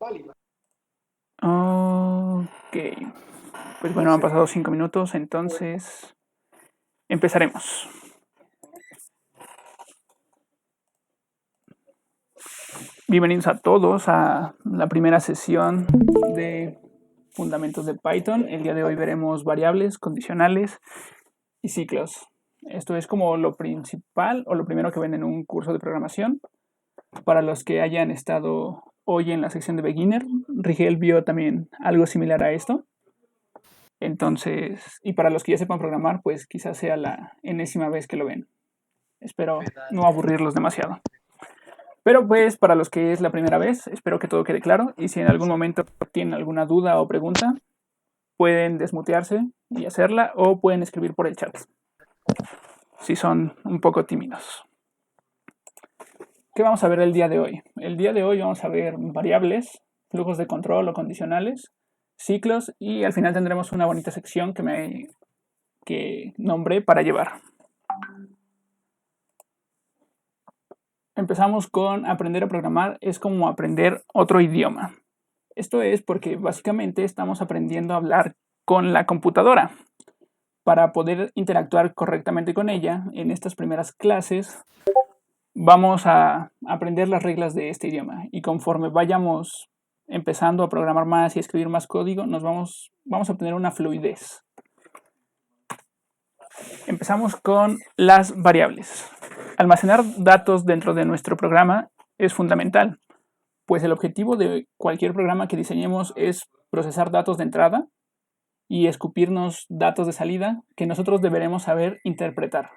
Ok. Pues bueno, han pasado 5 minutos, entonces empezaremos. Bienvenidos a todos a la primera sesión de Fundamentos de Python. El día de hoy veremos variables, condicionales y ciclos. Esto es como lo principal o lo primero que ven en un curso de programación. Para los que hayan estado hoy en la sección de Beginner, Rigel vio también algo similar a esto. Entonces, y para los que ya sepan programar, pues quizás sea la enésima vez que lo ven. Espero no aburrirlos demasiado. Pero pues para los que es la primera vez, espero que todo quede claro. Y si en algún momento tienen alguna duda o pregunta, pueden desmutearse y hacerla o pueden escribir por el chat, si son un poco tímidos. ¿Qué vamos a ver el día de hoy? El día de hoy vamos a ver variables, flujos de control o condicionales, ciclos y al final tendremos una bonita sección que nombré para llevar. Empezamos con aprender a programar, es como aprender otro idioma. Esto es porque básicamente estamos aprendiendo a hablar con la computadora. Para poder interactuar correctamente con ella, en estas primeras clases vamos a aprender las reglas de este idioma y conforme vayamos empezando a programar más y a escribir más código, vamos a obtener una fluidez. Empezamos con las variables. Almacenar datos dentro de nuestro programa es fundamental, pues el objetivo de cualquier programa que diseñemos es procesar datos de entrada y escupirnos datos de salida que nosotros deberemos saber interpretar.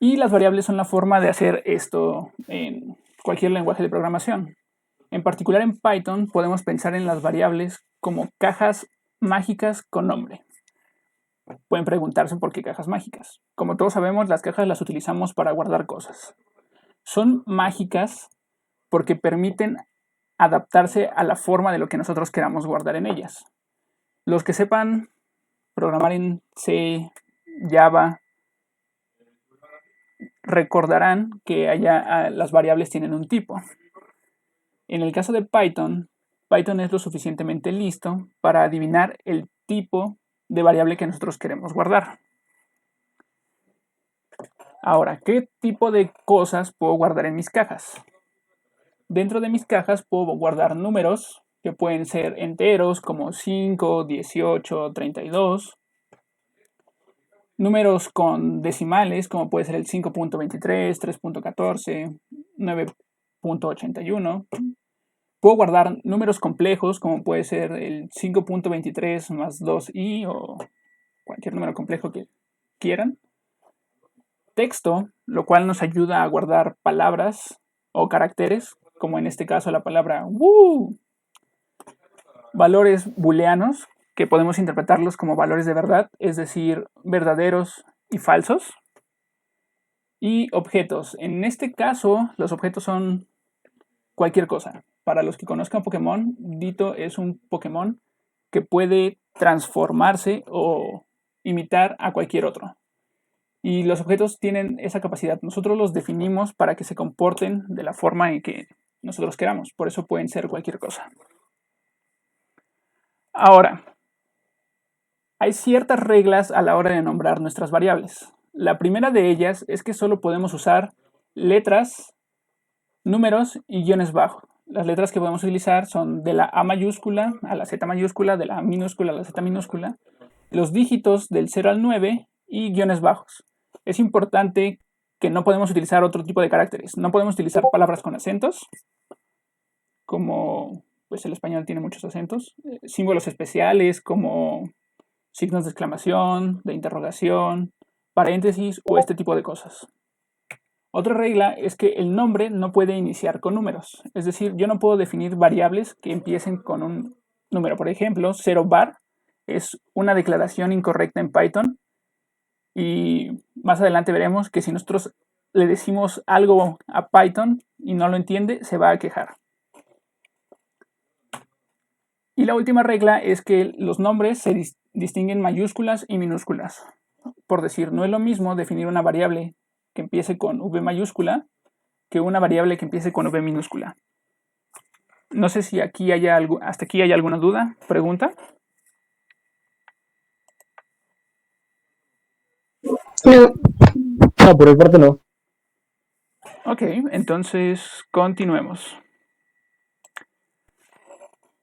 Y las variables son la forma de hacer esto en cualquier lenguaje de programación. En particular en Python podemos pensar en las variables como cajas mágicas con nombre. Pueden preguntarse por qué cajas mágicas. Como todos sabemos, las cajas las utilizamos para guardar cosas. Son mágicas porque permiten adaptarse a la forma de lo que nosotros queramos guardar en ellas. Los que sepan programar en C, Java, recordarán que las variables tienen un tipo. En el caso de Python, Python es lo suficientemente listo para adivinar el tipo de variable que nosotros queremos guardar. Ahora, ¿qué tipo de cosas puedo guardar en mis cajas? Dentro de mis cajas puedo guardar números que pueden ser enteros como 5, 18, 32. Números con decimales como puede ser el 5.23, 3.14, 9.81. Puedo guardar números complejos como puede ser el 5.23 más 2i o cualquier número complejo que quieran. Texto, lo cual nos ayuda a guardar palabras o caracteres, como en este caso la palabra ¡woo! Valores booleanos, que podemos interpretarlos como valores de verdad, es decir, verdaderos y falsos. Y objetos. En este caso, los objetos son cualquier cosa. Para los que conozcan Pokémon, Ditto es un Pokémon que puede transformarse o imitar a cualquier otro. Y los objetos tienen esa capacidad. Nosotros los definimos para que se comporten de la forma en que nosotros queramos. Por eso pueden ser cualquier cosa. Ahora, hay ciertas reglas a la hora de nombrar nuestras variables. La primera de ellas es que solo podemos usar letras, números y guiones bajos. Las letras que podemos utilizar son de la A mayúscula a la Z mayúscula, de la A minúscula a la Z minúscula, los dígitos del 0 al 9 y guiones bajos. Es importante que no podemos utilizar otro tipo de caracteres. No podemos utilizar palabras con acentos, como pues el español tiene muchos acentos, símbolos especiales como signos de exclamación, de interrogación, paréntesis o este tipo de cosas. Otra regla es que el nombre no puede iniciar con números. Es decir, yo no puedo definir variables que empiecen con un número. Por ejemplo, 0 bar es una declaración incorrecta en Python. Y más adelante veremos que si nosotros le decimos algo a Python y no lo entiende, se va a quejar. Y la última regla es que los nombres se distinguen mayúsculas y minúsculas. Por decir, no es lo mismo definir una variable que empiece con V mayúscula que una variable que empiece con V minúscula. No sé si aquí hasta aquí hay alguna duda, pregunta. No. No, por mi parte no. Ok, entonces continuemos.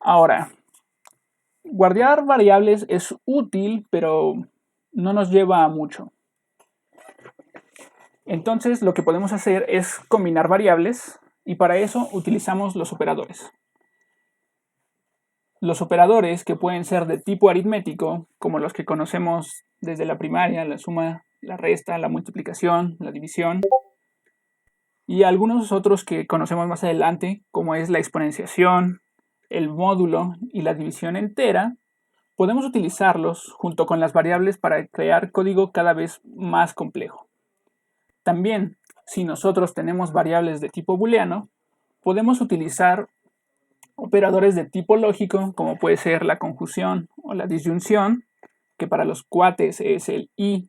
Ahora, guardar variables es útil, pero no nos lleva a mucho. Entonces, lo que podemos hacer es combinar variables y para eso utilizamos los operadores. Los operadores, que pueden ser de tipo aritmético, como los que conocemos desde la primaria, la suma, la resta, la multiplicación, la división, y algunos otros que conocemos más adelante, como es la exponenciación, el módulo y la división entera, podemos utilizarlos junto con las variables para crear código cada vez más complejo. También, si nosotros tenemos variables de tipo booleano, podemos utilizar operadores de tipo lógico, como puede ser la conjunción o la disyunción, que para los cuates es el y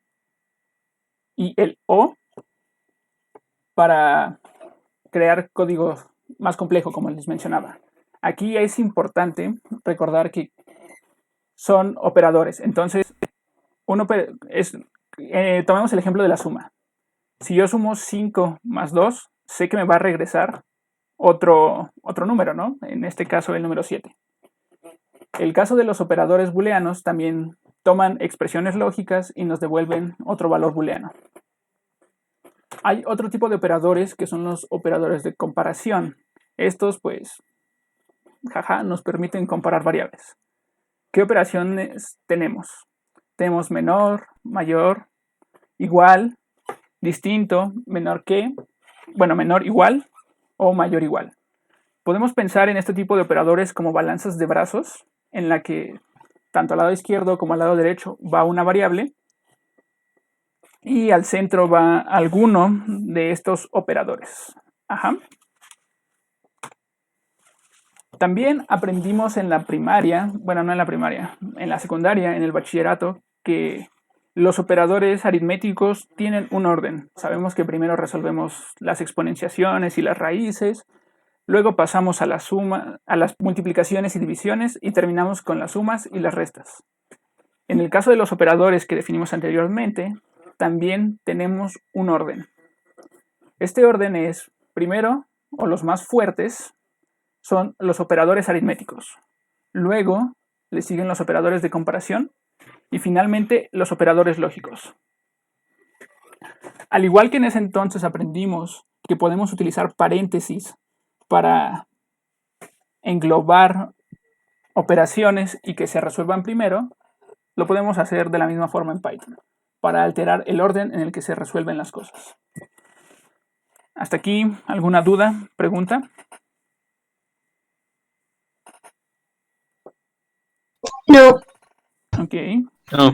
el o, para crear código más complejo, como les mencionaba. Aquí es importante recordar que son operadores. Entonces, tomemos el ejemplo de la suma. Si yo sumo 5 más 2, sé que me va a regresar otro número, ¿no? En este caso, el número 7. El caso de los operadores booleanos también toman expresiones lógicas y nos devuelven otro valor booleano. Hay otro tipo de operadores que son los operadores de comparación. Estos, pues, nos permiten comparar variables. ¿Qué operaciones tenemos? Tenemos menor, mayor, igual, distinto, menor que, menor igual o mayor igual. Podemos pensar en este tipo de operadores como balanzas de brazos, en la que tanto al lado izquierdo como al lado derecho va una variable y al centro va alguno de estos operadores. También aprendimos en la primaria, bueno, no en la primaria, en la secundaria, en el bachillerato, que los operadores aritméticos tienen un orden. Sabemos que primero resolvemos las exponenciaciones y las raíces, luego pasamos a la suma, a las multiplicaciones y divisiones y terminamos con las sumas y las restas. En el caso de los operadores que definimos anteriormente, también tenemos un orden. Este orden es, primero, o los más fuertes, son los operadores aritméticos. Luego le siguen los operadores de comparación y finalmente los operadores lógicos. Al igual que en ese entonces aprendimos que podemos utilizar paréntesis para englobar operaciones y que se resuelvan primero, lo podemos hacer de la misma forma en Python, para alterar el orden en el que se resuelven las cosas. ¿Hasta aquí alguna duda, pregunta? No. Ok. No.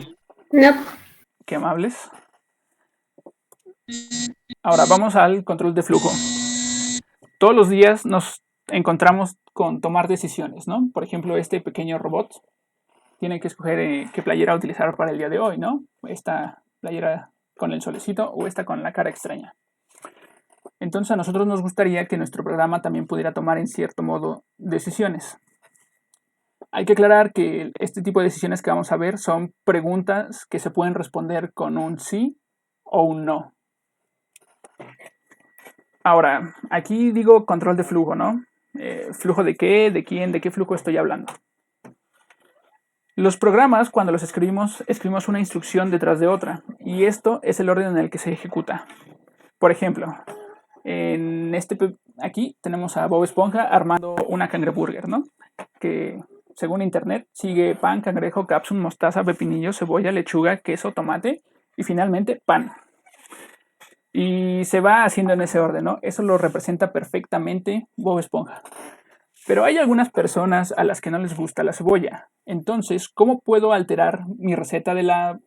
No. Qué amables. Ahora vamos al control de flujo. Todos los días nos encontramos con tomar decisiones, ¿no? Por ejemplo, este pequeño robot tiene que escoger qué playera utilizar para el día de hoy, ¿no? Esta playera con el solecito o esta con la cara extraña. Entonces a nosotros nos gustaría que nuestro programa también pudiera tomar en cierto modo decisiones. Hay que aclarar que este tipo de decisiones que vamos a ver son preguntas que se pueden responder con un sí o un no. Ahora, aquí digo control de flujo, ¿no? ¿Flujo de qué? ¿De quién? ¿De qué flujo estoy hablando? Los programas, cuando los escribimos una instrucción detrás de otra, y esto es el orden en el que se ejecuta. Por ejemplo, aquí tenemos a Bob Esponja armando una cangreburger, ¿no? Que según internet sigue pan, cangrejo, cápsula, mostaza, pepinillo, cebolla, lechuga, queso, tomate y finalmente pan. Y se va haciendo en ese orden, ¿no? Eso lo representa perfectamente Bob Esponja. Pero hay algunas personas a las que no les gusta la cebolla. Entonces, ¿cómo puedo alterar mi receta de la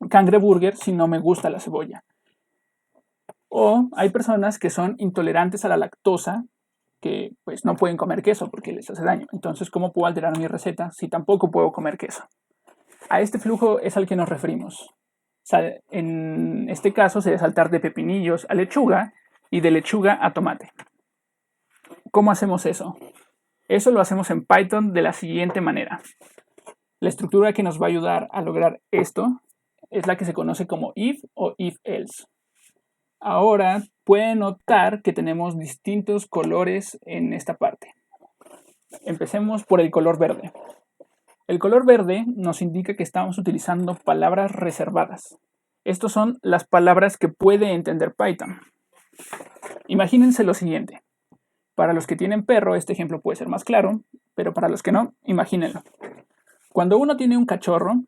cangreburger si no me gusta la cebolla? O hay personas que son intolerantes a la lactosa, que pues no pueden comer queso porque les hace daño. Entonces, ¿cómo puedo alterar mi receta si tampoco puedo comer queso? A este flujo es al que nos referimos. En este caso sería saltar de pepinillos a lechuga y de lechuga a tomate. ¿Cómo hacemos eso? Eso lo hacemos en Python de la siguiente manera. La estructura que nos va a ayudar a lograr esto es la que se conoce como if o if-else. Ahora pueden notar que tenemos distintos colores en esta parte. Empecemos por el color verde. El color verde nos indica que estamos utilizando palabras reservadas. Estas son las palabras que puede entender Python. Imagínense lo siguiente. Para los que tienen perro, este ejemplo puede ser más claro, pero para los que no, imagínenlo. Cuando uno tiene un cachorro,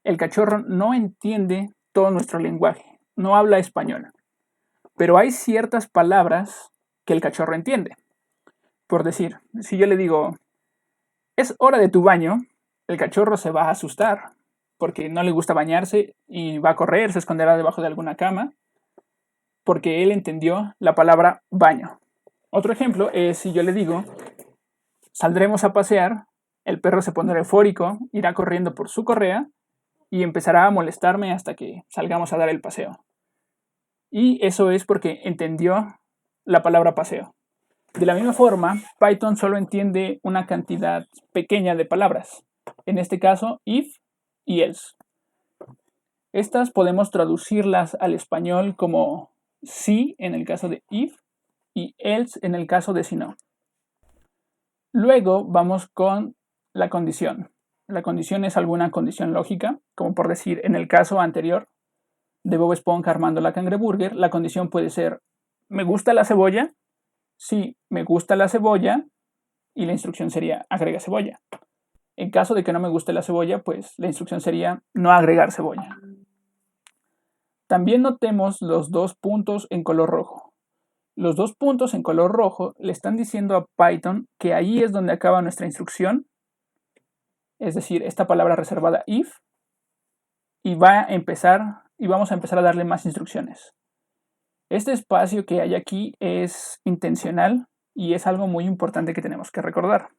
el cachorro no entiende todo nuestro lenguaje, no habla español. Pero hay ciertas palabras que el cachorro entiende. Por decir, si yo le digo, es hora de tu baño, el cachorro se va a asustar porque no le gusta bañarse y va a correr, se esconderá debajo de alguna cama porque él entendió la palabra baño. Otro ejemplo es si yo le digo, saldremos a pasear, el perro se pondrá eufórico, irá corriendo por su correa y empezará a molestarme hasta que salgamos a dar el paseo. Y eso es porque entendió la palabra paseo. De la misma forma, Python solo entiende una cantidad pequeña de palabras. En este caso, if y else. Estas podemos traducirlas al español como sí en el caso de if y else en el caso de si no. Luego vamos con la condición. La condición es alguna condición lógica, como por decir en el caso anterior de Bob Esponja armando la cangreburger, la condición puede ser ¿me gusta la cebolla? Sí, me gusta la cebolla y la instrucción sería agrega cebolla. En caso de que no me guste la cebolla, pues la instrucción sería no agregar cebolla. También notemos los dos puntos en color rojo. Los dos puntos en color rojo le están diciendo a Python que ahí es donde acaba nuestra instrucción, es decir, esta palabra reservada if, y vamos a empezar a darle más instrucciones. Este espacio que hay aquí es intencional y es algo muy importante que tenemos que recordar.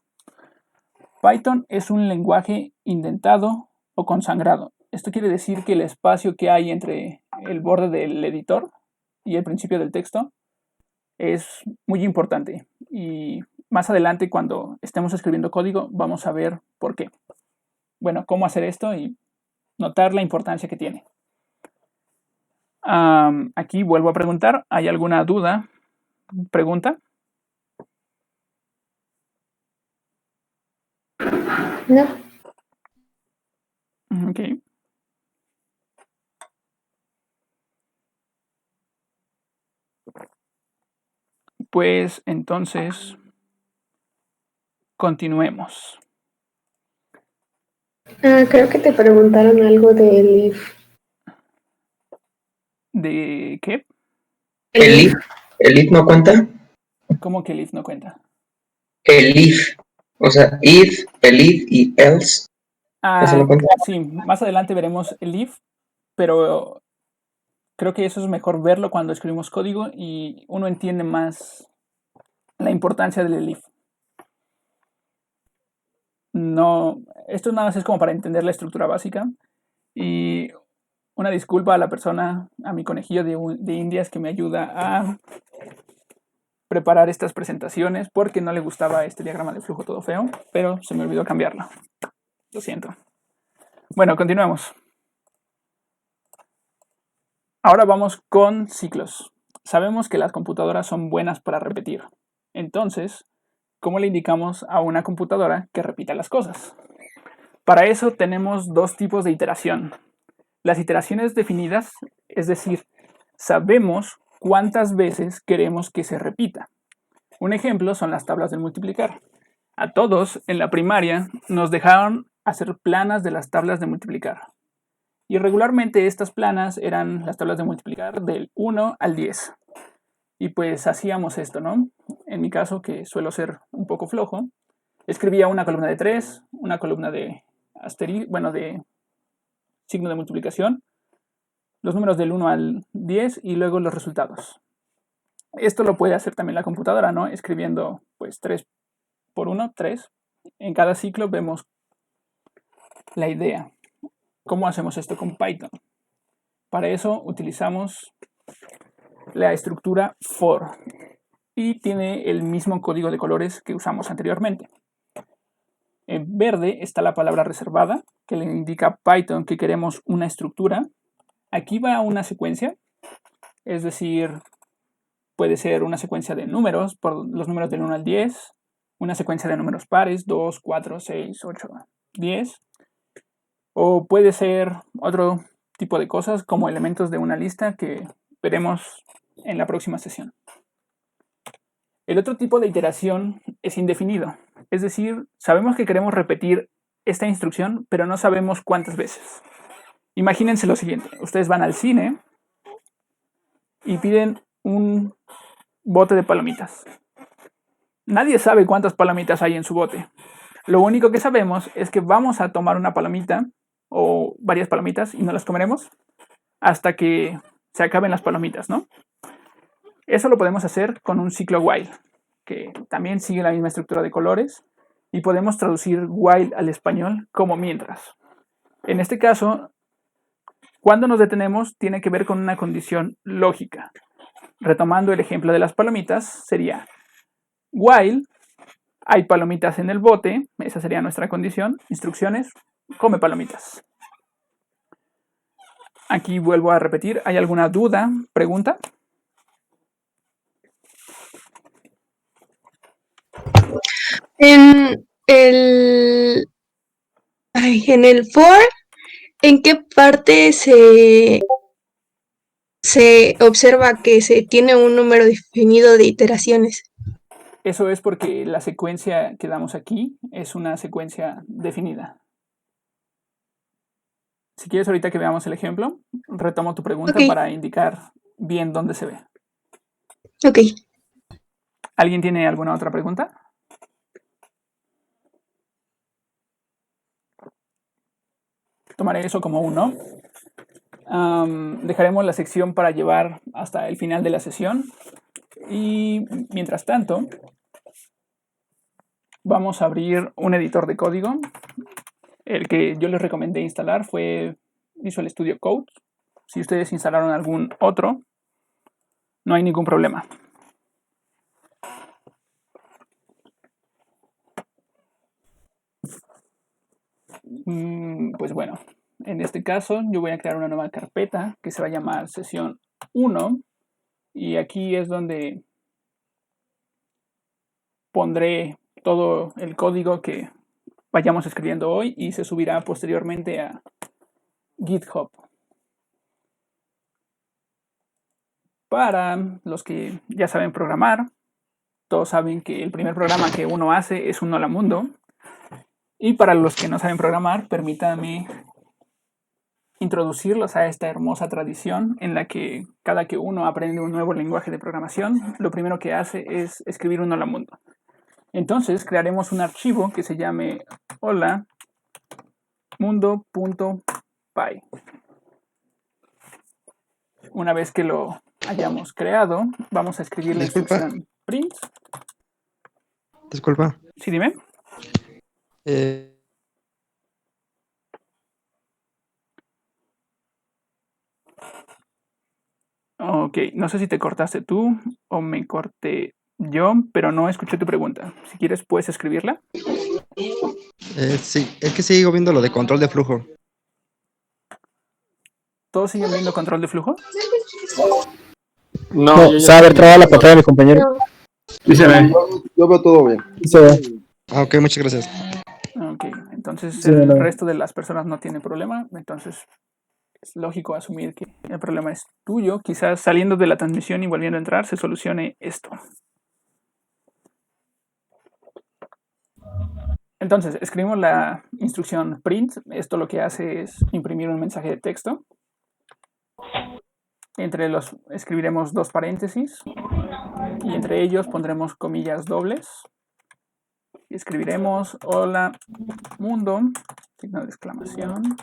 Python es un lenguaje indentado o consangrado. Esto quiere decir que el espacio que hay entre el borde del editor y el principio del texto es muy importante. Y más adelante, cuando estemos escribiendo código, vamos a ver por qué. Bueno, cómo hacer esto y notar la importancia que tiene. Aquí vuelvo a preguntar, ¿hay alguna duda? ¿Pregunta? No. Ok. Pues entonces, continuemos. Creo que te preguntaron algo del if. ¿De qué? ¿El if no cuenta? ¿Cómo que el if no cuenta? El if, o sea, if, el if y else. ¿Eso no cuenta? Sí, más adelante veremos el if, pero creo que eso es mejor verlo cuando escribimos código y uno entiende más la importancia del if. No, esto nada más es como para entender la estructura básica y una disculpa a la persona, a mi conejillo de indias que me ayuda a preparar estas presentaciones porque no le gustaba este diagrama de flujo todo feo, pero se me olvidó cambiarlo. Lo siento. Bueno, continuemos. Ahora vamos con ciclos. Sabemos que las computadoras son buenas para repetir. Entonces, ¿cómo le indicamos a una computadora que repita las cosas? Para eso tenemos dos tipos de iteración. Las iteraciones definidas, es decir, sabemos cuántas veces queremos que se repita. Un ejemplo son las tablas de multiplicar. A todos en la primaria nos dejaron hacer planas de las tablas de multiplicar. Y regularmente estas planas eran las tablas de multiplicar del 1 al 10. Y pues hacíamos esto, ¿no? En mi caso, que suelo ser un poco flojo, escribía una columna de 3, una columna de de signo de multiplicación, los números del 1 al 10 y luego los resultados. Esto lo puede hacer también la computadora, ¿no? Escribiendo pues 3 por 1, 3. En cada ciclo vemos la idea. ¿Cómo hacemos esto con Python? Para eso utilizamos la estructura for. y tiene el mismo código de colores que usamos anteriormente. En verde está la palabra reservada, que le indica a Python que queremos una estructura. Aquí va una secuencia, es decir, puede ser una secuencia de números, por los números del 1 al 10, una secuencia de números pares, 2, 4, 6, 8, 10, o puede ser otro tipo de cosas como elementos de una lista que veremos en la próxima sesión. El otro tipo de iteración es indefinido, es decir, sabemos que queremos repetir esta instrucción, pero no sabemos cuántas veces. Imagínense lo siguiente, ustedes van al cine y piden un bote de palomitas. Nadie sabe cuántas palomitas hay en su bote. Lo único que sabemos es que vamos a tomar una palomita o varias palomitas y no las comeremos hasta que se acaben las palomitas, ¿no? Eso lo podemos hacer con un ciclo while, que también sigue la misma estructura de colores, y podemos traducir while al español como mientras. En este caso, cuando nos detenemos tiene que ver con una condición lógica. Retomando el ejemplo de las palomitas, sería while hay palomitas en el bote, esa sería nuestra condición, instrucciones, come palomitas. Aquí vuelvo a repetir, ¿hay alguna duda, pregunta? En el for, ¿en qué parte se observa que se tiene un número definido de iteraciones? Eso es porque la secuencia que damos aquí es una secuencia definida. Si quieres ahorita que veamos el ejemplo, retomo tu pregunta para indicar bien dónde se ve. Ok. ¿Alguien tiene alguna otra pregunta? Tomaré eso como un no. Dejaremos la sección para llevar hasta el final de la sesión. Y mientras tanto, vamos a abrir un editor de código. El que yo les recomendé instalar fue Visual Studio Code. Si ustedes instalaron algún otro, no hay ningún problema. Pues bueno, en este caso yo voy a crear una nueva carpeta que se va a llamar sesión 1 y aquí es donde pondré todo el código que vayamos escribiendo hoy y se subirá posteriormente a GitHub. Para los que ya saben programar, todos saben que el primer programa que uno hace es un hola mundo. Y para los que no saben programar, permítanme introducirlos a esta hermosa tradición en la que cada que uno aprende un nuevo lenguaje de programación, lo primero que hace es escribir un hola mundo. Entonces crearemos un archivo que se llame hola mundo.py. Una vez que lo hayamos creado, vamos a escribir la instrucción print. Disculpa. Sí, dime. Ok, no sé si te cortaste tú o me corté yo, pero no escuché tu pregunta. Si quieres, puedes escribirla. Sí, es que sigo viendo lo de control de flujo. ¿Todos siguen viendo control de flujo? No, se va a ver trabada la pantalla de mi compañero. Sí se ve. Yo veo todo bien. Sí se ve. Ok, muchas gracias. Ok, entonces Sí, el no. resto de las personas no tiene problema, entonces es lógico asumir que el problema es tuyo. Quizás saliendo de la transmisión y volviendo a entrar se solucione esto. Entonces, escribimos la instrucción print. Esto lo que hace es imprimir un mensaje de texto. Entre los escribiremos dos paréntesis y entre ellos pondremos comillas dobles. Y escribiremos hola mundo, signo de exclamación.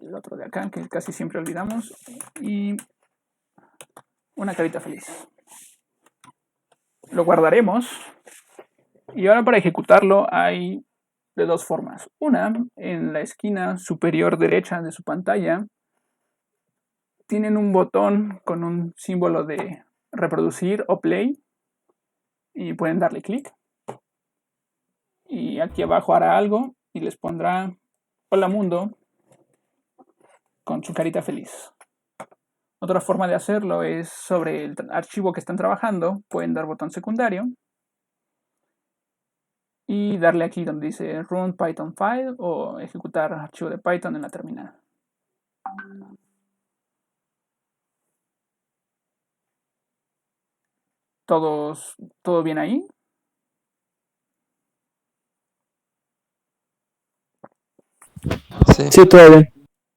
El otro de acá que casi siempre olvidamos y una carita feliz. Lo guardaremos y ahora para ejecutarlo hay de dos formas. Una, en la esquina superior derecha de su pantalla tienen un botón con un símbolo de reproducir o play y pueden darle clic. Y aquí abajo hará algo y les pondrá hola mundo con su carita feliz. Otra forma de hacerlo es sobre el archivo que están trabajando. Pueden dar botón secundario y darle aquí donde dice Run Python File o ejecutar archivo de Python en la terminal. ¿Todo bien ahí? Sí, todo bien.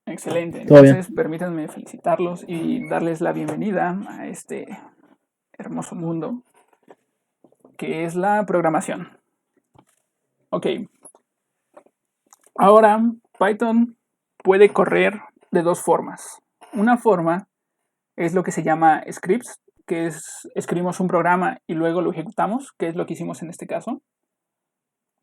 Excelente. Todo bien. Entonces, permítanme felicitarlos y darles la bienvenida a este hermoso mundo que es la programación. Ok. Ahora, Python puede correr de dos formas. Una forma es lo que se llama scripts, que es escribimos un programa y luego lo ejecutamos, que es lo que hicimos en este caso.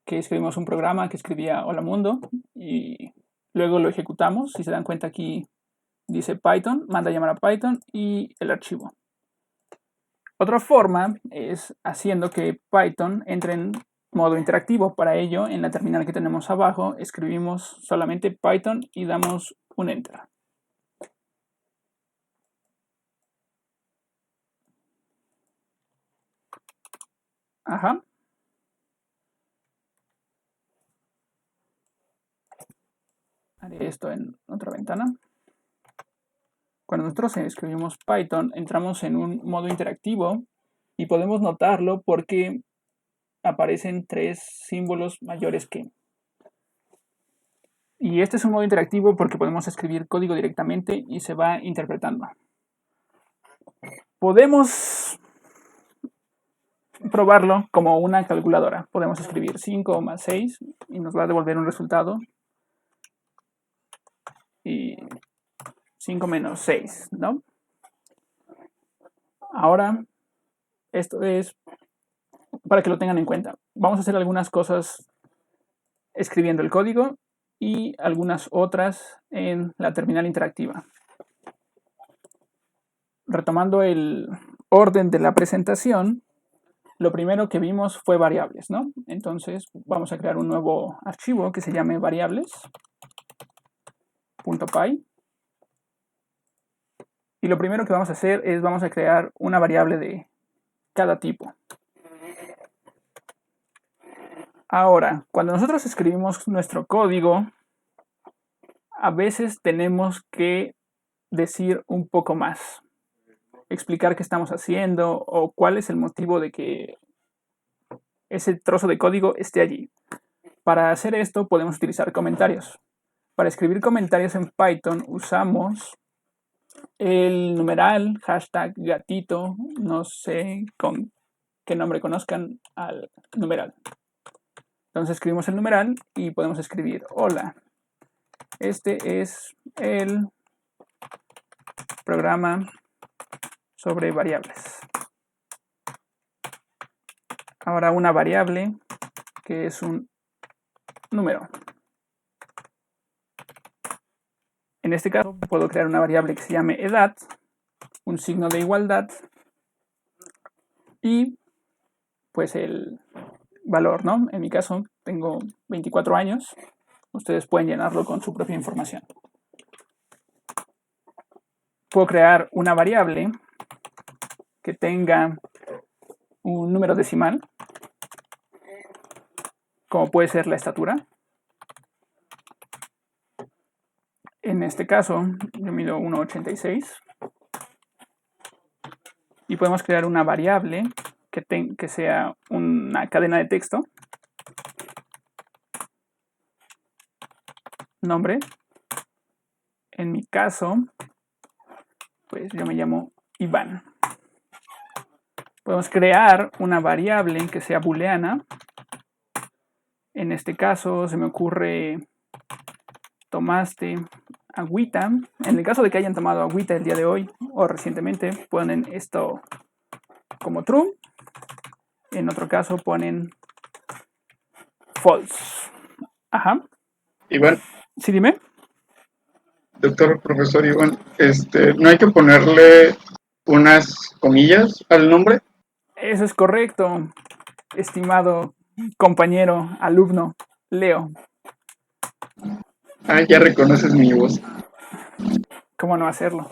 Que escribimos un programa que escribía hola mundo y luego lo ejecutamos. Si se dan cuenta aquí dice Python, manda a llamar a Python y el archivo. Otra forma es haciendo que Python entre en modo interactivo. Para ello, en la terminal que tenemos abajo, escribimos solamente Python y damos un Enter. Ajá. Haré esto en otra ventana. Cuando nosotros escribimos Python, entramos en un modo interactivo y podemos notarlo porque aparecen 3 símbolos mayores que. Y este es un modo interactivo porque podemos escribir código directamente y se va interpretando. Podemos probarlo como una calculadora. Podemos escribir 5 más 6 y nos va a devolver un resultado. Y 5 menos 6, ¿no? Ahora, esto es para que lo tengan en cuenta. Vamos a hacer algunas cosas escribiendo el código y algunas otras en la terminal interactiva. Retomando el orden de la presentación, lo primero que vimos fue variables, ¿no? Entonces vamos a crear un nuevo archivo que se llame variables.py. Y lo primero que vamos a hacer es vamos a crear una variable de cada tipo. Ahora, cuando nosotros escribimos nuestro código, a veces tenemos que decir un poco más. Explicar qué estamos haciendo o cuál es el motivo de que ese trozo de código esté allí. Para hacer esto podemos utilizar comentarios. Para escribir comentarios en Python usamos el numeral, hashtag gatito, no sé con qué nombre conozcan al numeral. Entonces escribimos el numeral y podemos escribir hola. Este es el programa sobre variables. Ahora una variable que es un número. En este caso puedo crear una variable que se llame edad, un signo de igualdad y pues el valor, ¿no? En mi caso tengo 24 años. Ustedes pueden llenarlo con su propia información. Puedo crear una variable que tenga un número decimal, como puede ser la estatura. En este caso, yo mido 1,86. Y podemos crear una variable que sea una cadena de texto. Nombre. En mi caso, pues yo me llamo Iván. Podemos crear una variable que sea booleana. En este caso se me ocurre tomaste agüita. En el caso de que hayan tomado agüita el día de hoy o recientemente, ponen esto como true. En otro caso ponen false. Ajá. Iván, Sí, dime. doctor, profesor Iván, no hay que ponerle unas comillas al nombre. Eso es correcto, estimado compañero, alumno, Leo. Ah, ya reconoces mi voz. ¿Cómo no hacerlo?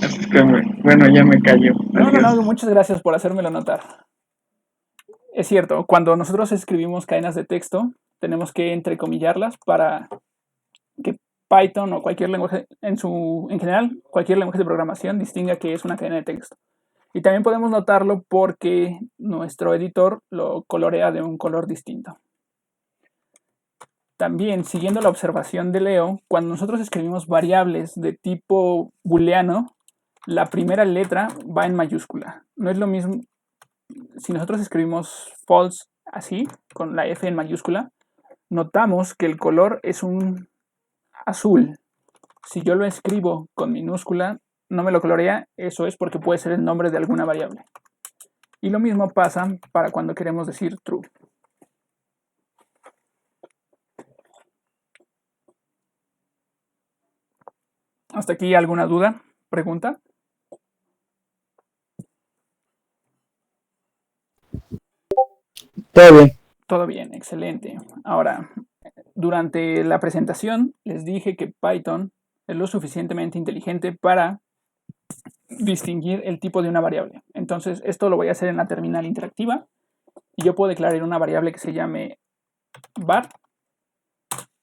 Así es que, bueno, ya me callo. No, Adiós. muchas gracias por hacérmelo notar. Es cierto, cuando nosotros escribimos cadenas de texto, tenemos que entrecomillarlas para que Python o cualquier lenguaje, en general, cualquier lenguaje de programación distinga que es una cadena de texto. Y también podemos notarlo porque nuestro editor lo colorea de un color distinto. También, siguiendo la observación de Leo, cuando nosotros escribimos variables de tipo booleano, la primera letra va en mayúscula. No es lo mismo si nosotros escribimos false así, con la F en mayúscula, notamos que el color es un azul. Si yo lo escribo con minúscula, no me lo colorea, eso es porque puede ser el nombre de alguna variable. Y lo mismo pasa para cuando queremos decir true. ¿Hasta aquí alguna duda? ¿Pregunta? Todo bien. Todo bien, excelente. Ahora, durante la presentación les dije que Python es lo suficientemente inteligente para distinguir el tipo de una variable. Entonces, esto lo voy a hacer en la terminal interactiva y yo puedo declarar una variable que se llame var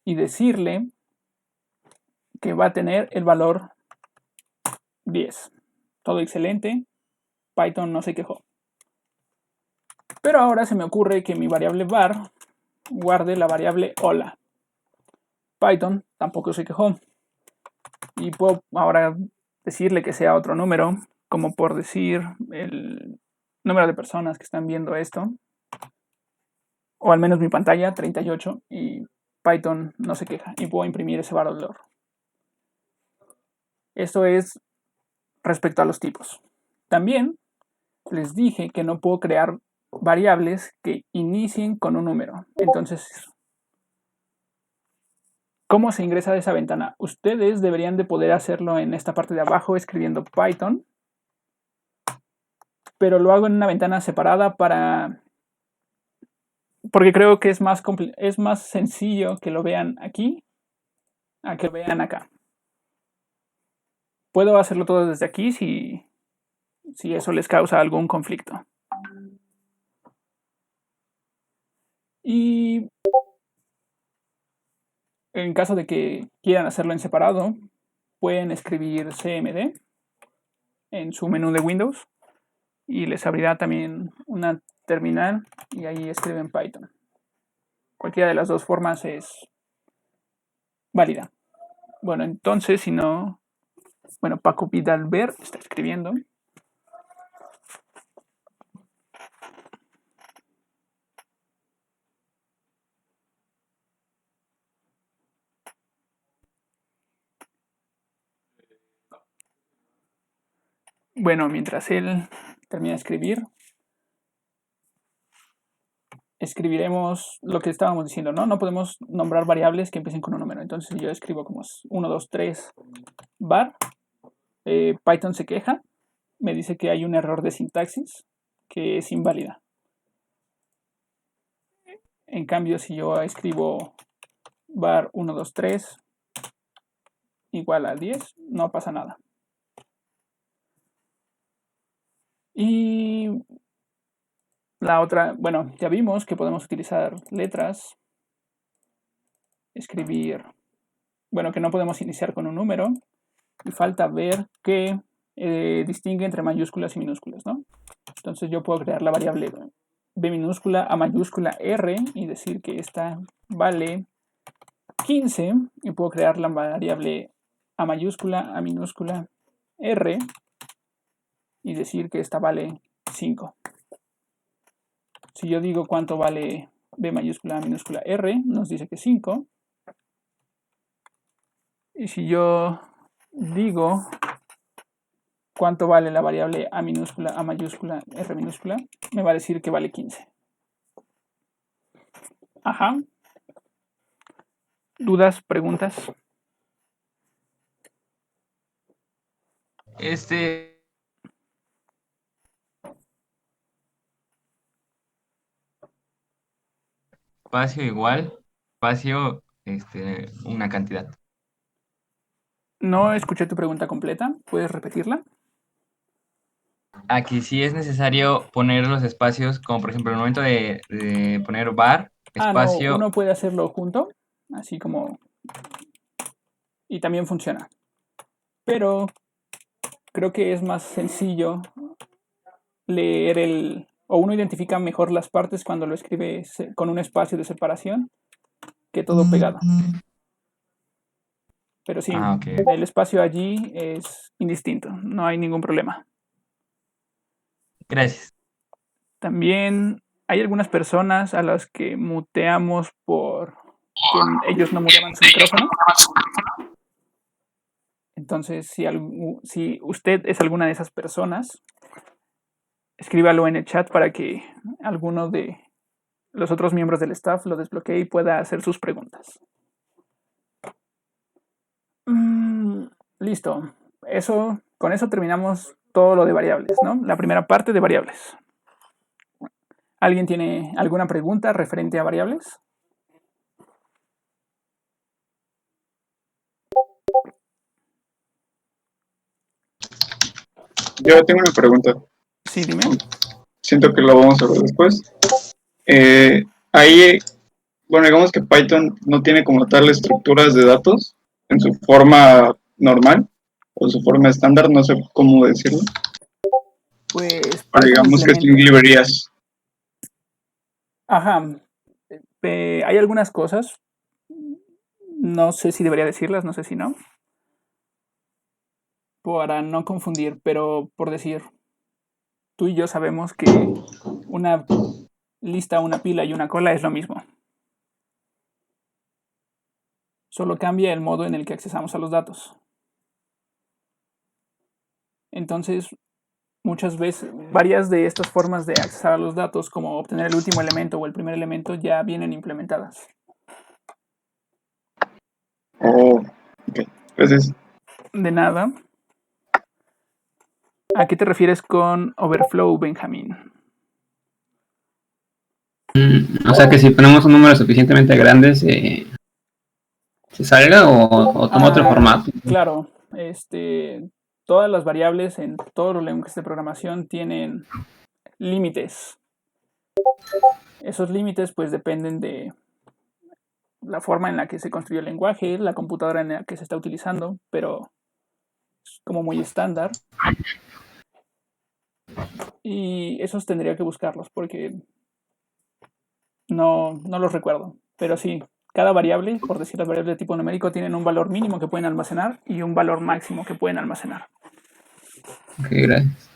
y decirle que va a tener el valor 10. Todo excelente. Python no se quejó. Pero ahora se me ocurre que mi variable var guarde la variable hola. Python tampoco se quejó. Y puedo ahora decirle que sea otro número, como por decir el número de personas que están viendo esto. O al menos mi pantalla, 38, y Python no se queja. Y puedo imprimir ese valor. Esto es respecto a los tipos. También les dije que no puedo crear variables que inicien con un número. Entonces, ¿cómo se ingresa a esa ventana? Ustedes deberían de poder hacerlo en esta parte de abajo escribiendo Python, pero lo hago en una ventana separada porque creo que es más sencillo que lo vean aquí a que lo vean acá. Puedo hacerlo todo desde aquí si eso les causa algún conflicto. Y en caso de que quieran hacerlo en separado, pueden escribir CMD en su menú de Windows y les abrirá también una terminal y ahí escriben Python. Cualquiera de las dos formas es válida. Bueno, entonces, si no... Bueno, Paco Vidal-Ver está escribiendo. Bueno, mientras él termina de escribir, escribiremos lo que estábamos diciendo, ¿no? No podemos nombrar variables que empiecen con un número. Entonces yo escribo como 1, 2, 3 var. Python se queja, me dice que hay un error de sintaxis que es inválida. En cambio, si yo escribo var 1, 2, 3 igual a 10, no pasa nada. Y la otra, bueno, ya vimos que podemos utilizar letras, escribir, bueno, que no podemos iniciar con un número, y falta ver qué distingue entre mayúsculas y minúsculas, ¿no? Entonces yo puedo crear la variable b minúscula a mayúscula r y decir que esta vale 15 y puedo crear la variable a mayúscula a minúscula r y decir que esta vale 5. Si yo digo cuánto vale b mayúscula a minúscula r, nos dice que 5. Y si yo digo cuánto vale la variable a minúscula a mayúscula r minúscula, me va a decir que vale 15. Ajá. ¿Dudas? ¿Preguntas? Espacio igual, espacio, una cantidad. No escuché tu pregunta completa. ¿Puedes repetirla? Aquí sí es necesario poner los espacios, como por ejemplo el momento de poner bar, Ah, no, espacio. uno puede hacerlo junto, así como... Y también funciona. Pero creo que es más sencillo leer o uno identifica mejor las partes cuando lo escribe con un espacio de separación que todo pegado. Pero sí, Ok. el espacio allí es indistinto, no hay ningún problema. Gracias. También hay algunas personas a las que muteamos por que ellos no muteaban su micrófono. Entonces, si usted es alguna de esas personas, escríbalo en el chat para que alguno de los otros miembros del staff lo desbloquee y pueda hacer sus preguntas. Listo. Con eso terminamos todo lo de variables, ¿no? La primera parte de variables. ¿Alguien tiene alguna pregunta referente a variables? Yo tengo una pregunta. Sí, dime. Siento que lo vamos a ver después. Ahí, bueno, digamos que Python no tiene como tal estructuras de datos en su forma normal o su forma estándar, no sé cómo decirlo. Pues Pero Python digamos que sin implementa. librerías. Ajá. Hay algunas cosas. No sé si debería decirlas, no sé si no. Para no confundir, pero por decir, tú y yo sabemos que una lista, una pila y una cola es lo mismo. Solo cambia el modo en el que accesamos a los datos. Entonces, muchas veces, varias de estas formas de accesar a los datos, como obtener el último elemento o el primer elemento, ya vienen implementadas. Oh, ok. Entonces, De nada. ¿A qué te refieres con overflow, Benjamín? O sea que si ponemos un número suficientemente grande, ¿se salga o toma otro formato? Claro, todas las variables en todos los lenguajes de programación tienen límites. Esos límites pues dependen de la forma en la que se construyó el lenguaje, la computadora en la que se está utilizando, pero es como muy estándar. Y esos tendría que buscarlos porque no los recuerdo. Pero sí, cada variable, por decir las variables de tipo numérico, tienen un valor mínimo que pueden almacenar y un valor máximo que pueden almacenar. Ok, gracias.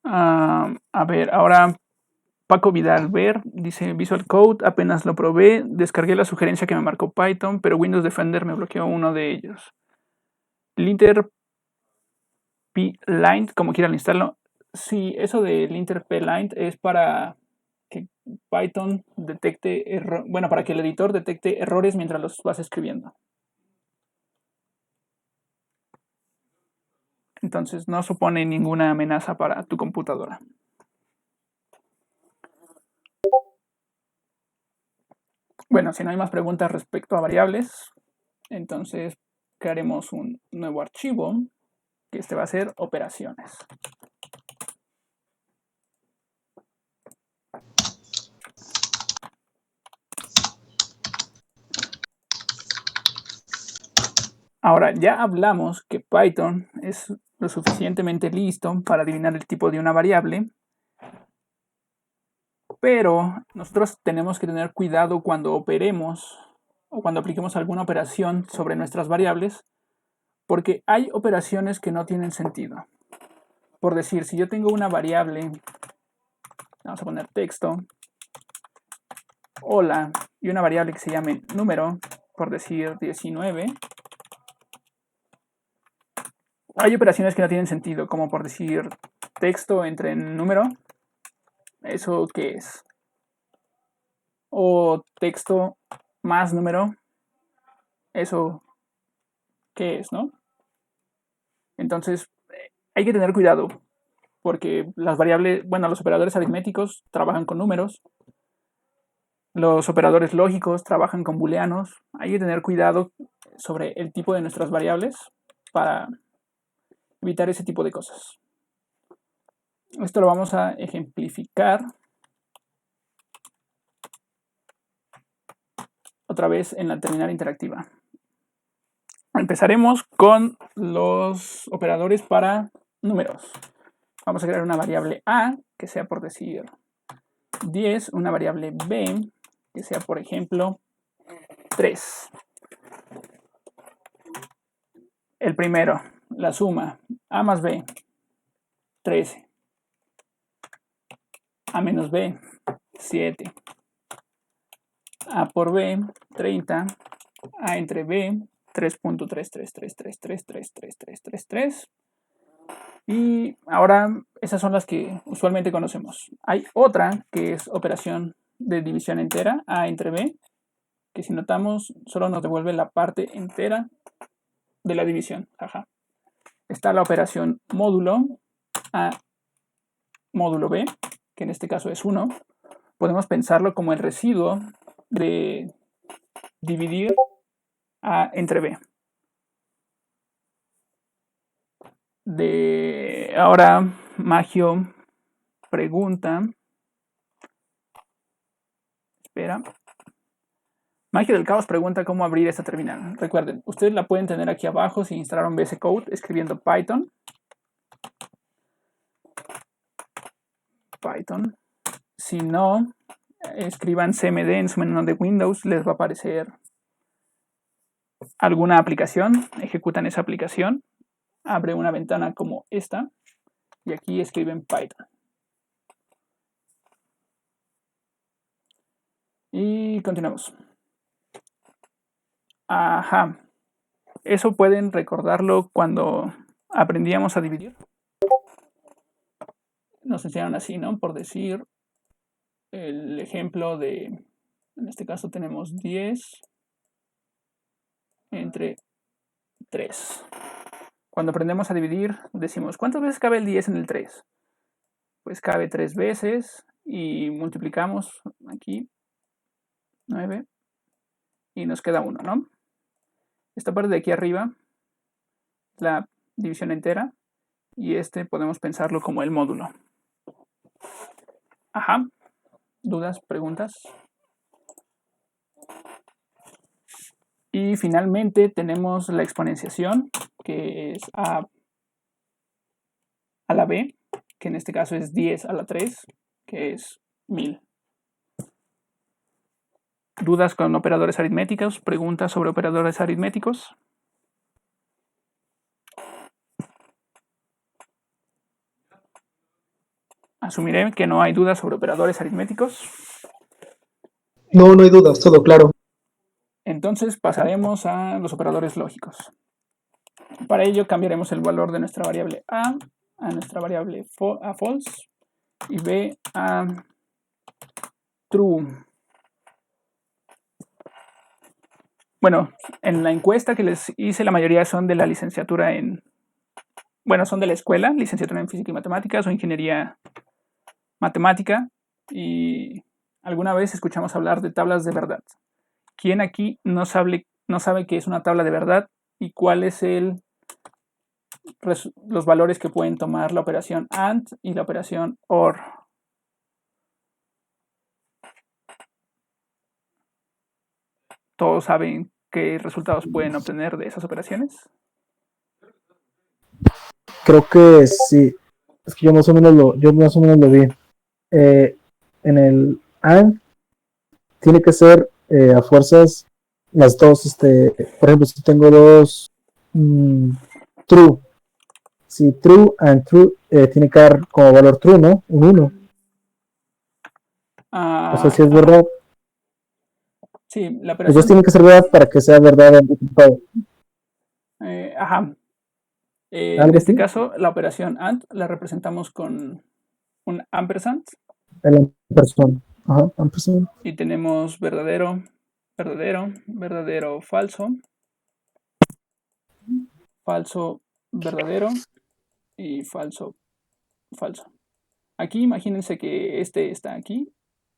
A ver, ahora Paco Vidal Ver dice Visual Code, apenas lo probé, descargué la sugerencia que me marcó Python, pero Windows Defender me bloqueó uno de ellos. Linter P-Line, como quieran instalarlo. Sí, eso de Linter P-Line es para que Python detecte bueno, para que el editor detecte errores mientras los vas escribiendo. Entonces no supone ninguna amenaza para tu computadora. Bueno, si no hay más preguntas respecto a variables, entonces crearemos un nuevo archivo que va a ser operaciones. Ahora, ya hablamos que Python es lo suficientemente listo para adivinar el tipo de una variable, pero nosotros tenemos que tener cuidado cuando operemos o cuando apliquemos alguna operación sobre nuestras variables, porque hay operaciones que no tienen sentido. Por decir, si yo tengo una variable, vamos a poner texto, hola, y una variable que se llame número, por decir 19, hay operaciones que no tienen sentido, como por decir texto entre número. ¿Eso qué es? o texto más número, ¿eso qué es, no? Entonces, hay que tener cuidado, porque las variables, bueno, los operadores aritméticos trabajan con números, los operadores lógicos trabajan con booleanos. Hay que tener cuidado sobre el tipo de nuestras variables para evitar ese tipo de cosas. Esto lo vamos a ejemplificar otra vez en la terminal interactiva. Empezaremos con los operadores para números. Vamos a crear una variable A, que sea por decir 10, una variable B, que sea por ejemplo 3. El primero, la suma, A más B, 13. A menos B, 7. A por B, 30. A entre B, 3.333333333. Y ahora esas son las que usualmente conocemos. Hay otra que es operación de división entera, A entre B, que si notamos solo nos devuelve la parte entera de la división. Ajá. Está la operación módulo, A módulo B, que en este caso es 1. Podemos pensarlo como el residuo de dividir A entre B. Ahora Magio pregunta. Espera. Magio del Caos pregunta cómo abrir esta terminal. Recuerden, ustedes la pueden tener aquí abajo si instalaron VS Code escribiendo Python. Si no, escriban CMD en su menú de Windows, les va a aparecer alguna aplicación, ejecutan esa aplicación, abre una ventana como esta y aquí escriben Python. Y continuamos. Ajá. Eso pueden recordarlo cuando aprendíamos a dividir. Nos enseñaron así, ¿no? Por decir el ejemplo de, en este caso tenemos 10 entre 3. Cuando aprendemos a dividir, decimos, ¿cuántas veces cabe el 10 en el 3? Pues cabe 3 veces y multiplicamos aquí 9 y nos queda 1, ¿no? Esta parte de aquí arriba, la división entera, y podemos pensarlo como el módulo. Ajá. ¿Dudas? ¿Preguntas? Y finalmente tenemos la exponenciación, que es a la b, que en este caso es 10 a la 3, que es 1000. ¿Dudas con operadores aritméticos? ¿Preguntas sobre operadores aritméticos? Asumiré que no hay dudas sobre operadores aritméticos. No, no hay dudas, todo claro. Entonces pasaremos a los operadores lógicos. Para ello cambiaremos el valor de nuestra variable a nuestra variable a false y b a true. Bueno, en la encuesta que les hice la mayoría son de la licenciatura son de la escuela, licenciatura en física y matemáticas o ingeniería matemática, y alguna vez escuchamos hablar de tablas de verdad. ¿Quién aquí no sabe qué es una tabla de verdad y cuál es los valores que pueden tomar la operación AND y la operación OR? ¿Todos saben qué resultados pueden obtener de esas operaciones? Creo que sí. Es que yo más o menos lo vi. En el AND tiene que ser a fuerzas las dos, por ejemplo, si tengo dos true. Si true and true tiene que dar como valor true, ¿no? Un 1. O sea, si es verdad. Sí, la operación. Los dos tienen que ser verdad para que sea verdad en todo. Ajá. En este caso, la operación AND la representamos con un ampersand. El ampersand. Ajá, empezó. Y tenemos verdadero, verdadero, verdadero, falso, falso, verdadero y falso, falso. Aquí imagínense que este está aquí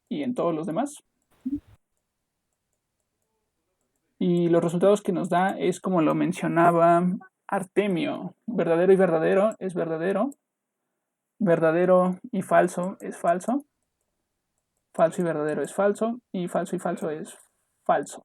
y en todos los demás. Y los resultados que nos da es como lo mencionaba Artemio. Verdadero y verdadero es verdadero. Verdadero y falso es falso. Falso y verdadero es falso. Y falso es falso.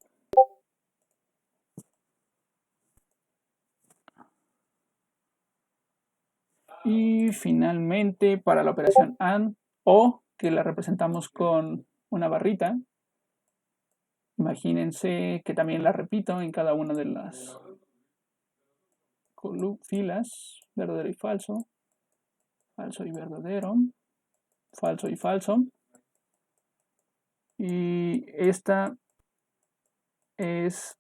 Y finalmente para la operación AND o que la representamos con una barrita. Imagínense que también la repito en cada una de las filas. Verdadero y falso. Falso y verdadero. Falso y falso. Y esta es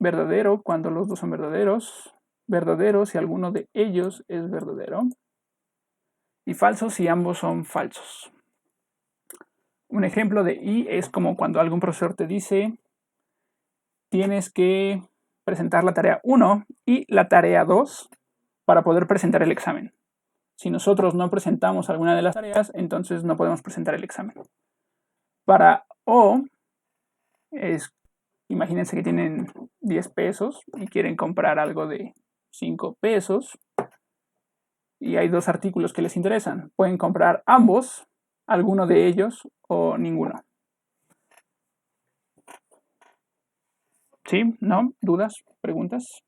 verdadero cuando los dos son verdaderos. Verdadero si alguno de ellos es verdadero. Y falso si ambos son falsos. Un ejemplo de y es como cuando algún profesor te dice tienes que presentar la tarea 1 y la tarea 2 para poder presentar el examen. Si nosotros no presentamos alguna de las tareas, entonces no podemos presentar el examen. Para o, imagínense que tienen 10 pesos y quieren comprar algo de 5 pesos y hay dos artículos que les interesan. Pueden comprar ambos, alguno de ellos o ninguno. ¿Sí? ¿No? ¿Dudas? ¿Preguntas?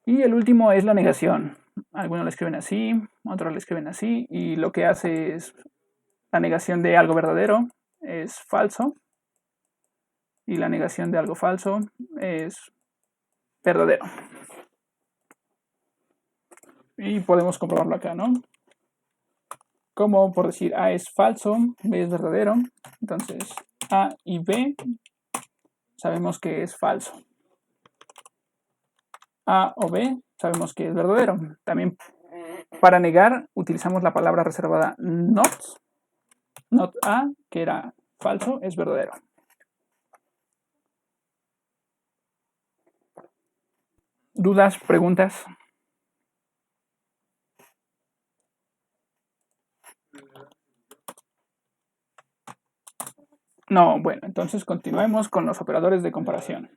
Y el último es la negación. Algunos le escriben así, otros le escriben así, y lo que hace es la negación de algo verdadero es falso, y la negación de algo falso es verdadero. Y podemos comprobarlo acá, ¿no? Como por decir A es falso, B es verdadero, entonces A y B sabemos que es falso. A o B sabemos que es verdadero. También para negar utilizamos la palabra reservada not. Not A, que era falso, es verdadero. ¿Dudas? ¿Preguntas? No, bueno, entonces continuemos con los operadores de comparación.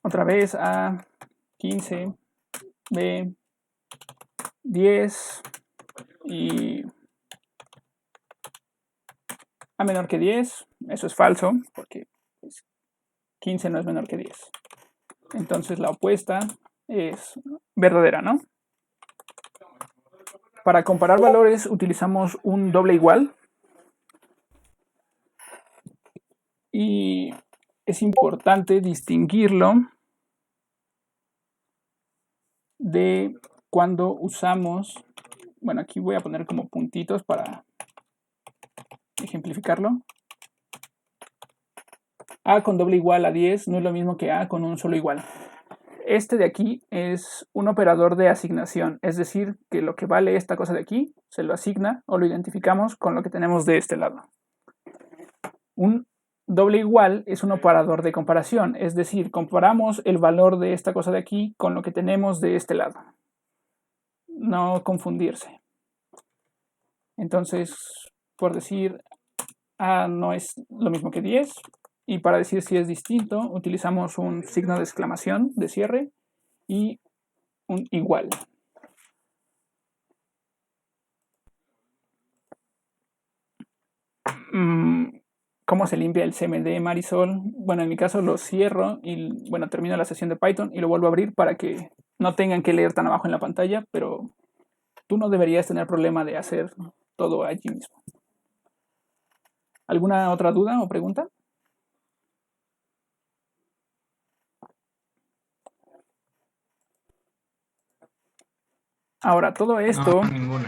Otra vez A, 15, B, 10 y A menor que 10. Eso es falso, porque 15 no es menor que 10. Entonces la opuesta es verdadera, ¿no? Para comparar valores utilizamos un doble igual. Y es importante distinguirlo de cuando usamos, bueno, aquí voy a poner como puntitos para ejemplificarlo. A con doble igual a 10 no es lo mismo que A con un solo igual. Este de aquí es un operador de asignación, es decir, que lo que vale esta cosa de aquí se lo asigna o lo identificamos con lo que tenemos de este lado. Un doble igual es un operador de comparación, es decir, comparamos el valor de esta cosa de aquí con lo que tenemos de este lado. No confundirse. Entonces, por decir A no es lo mismo que 10, y para decir si es distinto, utilizamos un signo de exclamación de cierre y un igual. ¿Cómo se limpia el CMD, Marisol? Bueno, en mi caso lo cierro y bueno, termino la sesión de Python y lo vuelvo a abrir para que no tengan que leer tan abajo en la pantalla, pero tú no deberías tener problema de hacer todo allí mismo. ¿Alguna otra duda o pregunta? Ahora, todo esto... No, ninguna.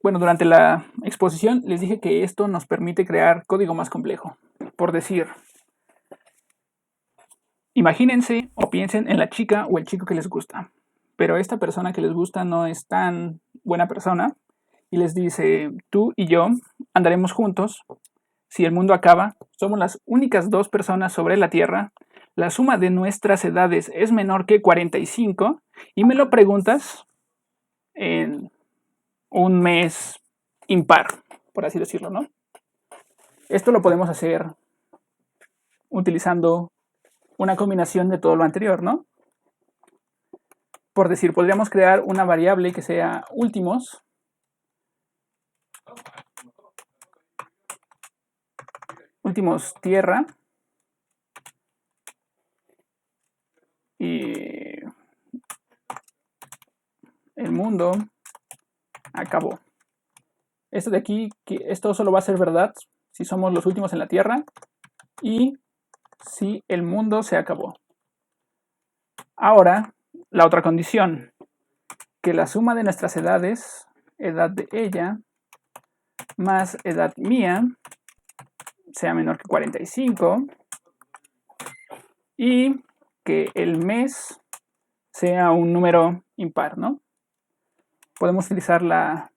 Bueno, durante la exposición les dije que esto nos permite crear código más complejo. Por decir, imagínense o piensen en la chica o el chico que les gusta, pero esta persona que les gusta no es tan buena persona y les dice, tú y yo andaremos juntos. Si el mundo acaba, somos las únicas 2 personas sobre la Tierra. La suma de nuestras edades es menor que 45 y me lo preguntas en un mes impar, por así decirlo, ¿no? Esto lo podemos hacer utilizando una combinación de todo lo anterior, ¿no? Por decir, podríamos crear una variable que sea últimos tierra y el mundo acabó. Esto de aquí, esto solo va a ser verdad si somos los últimos en la Tierra y si el mundo se acabó. Ahora, la otra condición, que la suma de nuestras edades, edad de ella, más edad mía, sea menor que 45 y que el mes sea un número impar, ¿no? Podemos utilizar la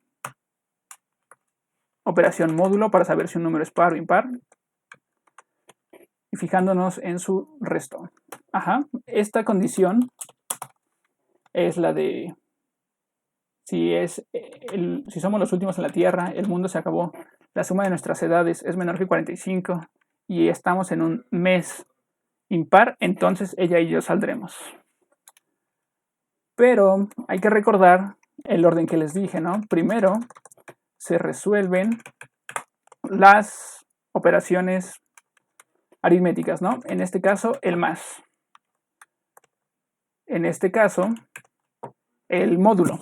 operación módulo para saber si un número es par o impar y fijándonos en su resto. Ajá, esta condición es la de si somos los últimos en la Tierra, el mundo se acabó, la suma de nuestras edades es menor que 45 y estamos en un mes impar, entonces ella y yo saldremos. Pero hay que recordar el orden que les dije, ¿no? Primero se resuelven las operaciones aritméticas, ¿no? En este caso, el más. En este caso, el módulo.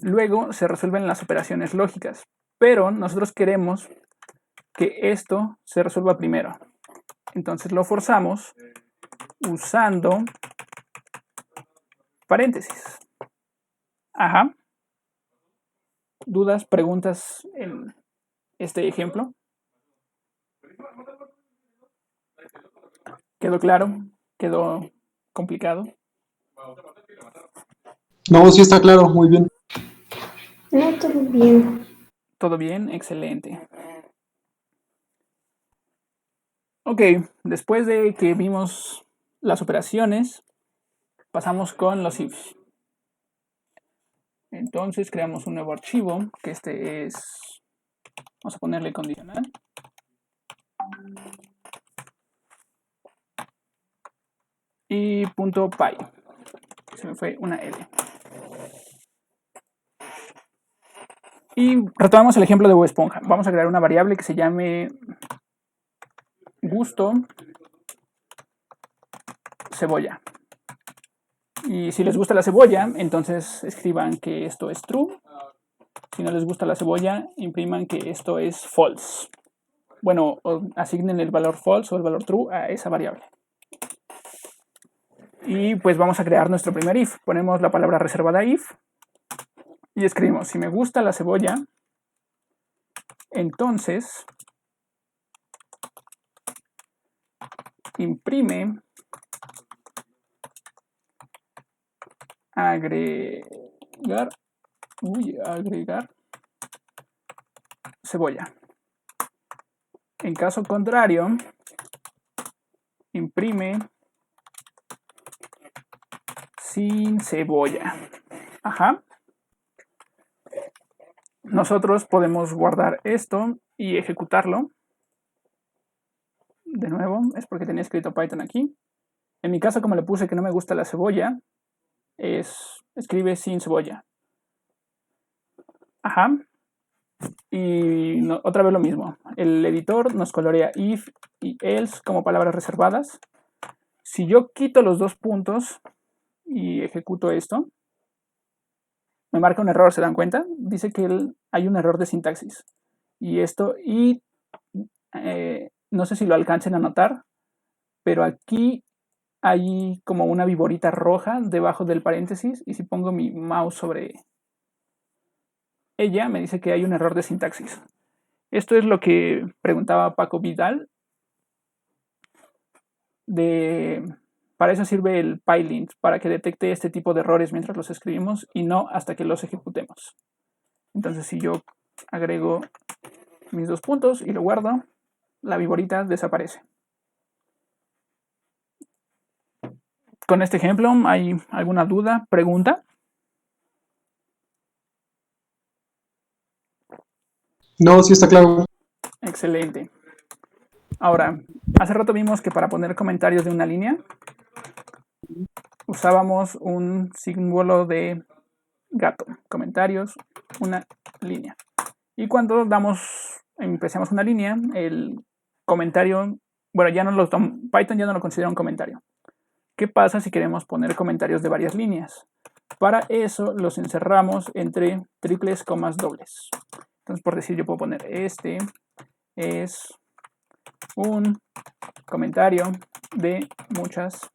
Luego se resuelven las operaciones lógicas, pero nosotros queremos que esto se resuelva primero. Entonces lo forzamos usando paréntesis. Ajá. ¿Dudas, preguntas en este ejemplo? ¿Quedó claro? ¿Quedó complicado? No, sí está claro, muy bien. No, todo bien. ¿Todo bien? Excelente. Ok, después de que vimos las operaciones, pasamos con los ifs. Entonces creamos un nuevo archivo, que este es, vamos a ponerle condicional. Y .py. Se me fue una L. Y retomamos el ejemplo de Bob Esponja. Vamos a crear una variable que se llame gusto cebolla. Y si les gusta la cebolla, entonces escriban que esto es true. Si no les gusta la cebolla, impriman que esto es false. Bueno, asignen el valor false o el valor true a esa variable. Y pues vamos a crear nuestro primer if. Ponemos la palabra reservada if y escribimos, si me gusta la cebolla, entonces imprime agregar cebolla. En caso contrario, imprime sin cebolla. Ajá. Nosotros podemos guardar esto y ejecutarlo. De nuevo, es porque tenía escrito Python aquí. En mi caso, como le puse que no me gusta la cebolla, escribe sin cebolla. Ajá. Y otra vez lo mismo. El editor nos colorea if y else como palabras reservadas. Si yo quito los 2 puntos y ejecuto esto, me marca un error, ¿se dan cuenta? Dice que hay un error de sintaxis. Y esto, no sé si lo alcancen a notar, pero aquí hay como una viborita roja debajo del paréntesis, y si pongo mi mouse sobre ella, me dice que hay un error de sintaxis. Esto es lo que preguntaba Paco Vidal. Para eso sirve el PyLint, para que detecte este tipo de errores mientras los escribimos y no hasta que los ejecutemos. Entonces si yo agrego mis 2 puntos y lo guardo, la viborita desaparece. Con este ejemplo, ¿hay alguna duda, pregunta? No, sí está claro. Excelente. Ahora, hace rato vimos que para poner comentarios de una línea usábamos un símbolo de gato. Comentarios, una línea. Y cuando empezamos una línea, el comentario, bueno, Python ya no lo considera un comentario. ¿Qué pasa si queremos poner comentarios de varias líneas? Para eso los encerramos entre triples comas dobles. Entonces, por decir, yo puedo poner este es un comentario de muchas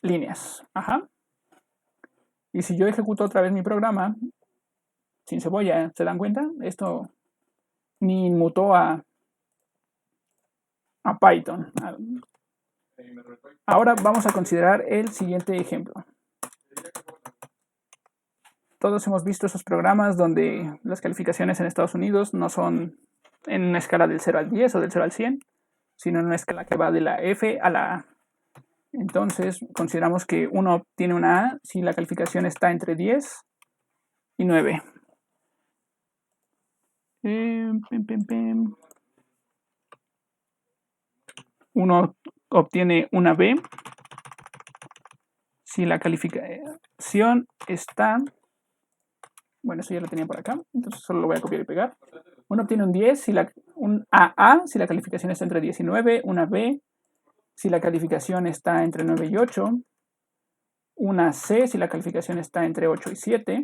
líneas. Ajá. Y si yo ejecuto otra vez mi programa, sin cebolla, ¿se dan cuenta? Esto ni inmutó a Python. Ahora vamos a considerar el siguiente ejemplo. Todos hemos visto esos programas donde las calificaciones en Estados Unidos no son en una escala del 0 al 10 o del 0 al 100, sino en una escala que va de la F a la A. Entonces, consideramos que uno obtiene una A si la calificación está entre 10 y 9. Uno obtiene una B si la calificación está... Bueno, eso ya lo tenía por acá, entonces solo lo voy a copiar y pegar. Uno obtiene un 10, un AA si la calificación está entre 10 y 9, una B si la calificación está entre 9 y 8, una C si la calificación está entre 8 y 7,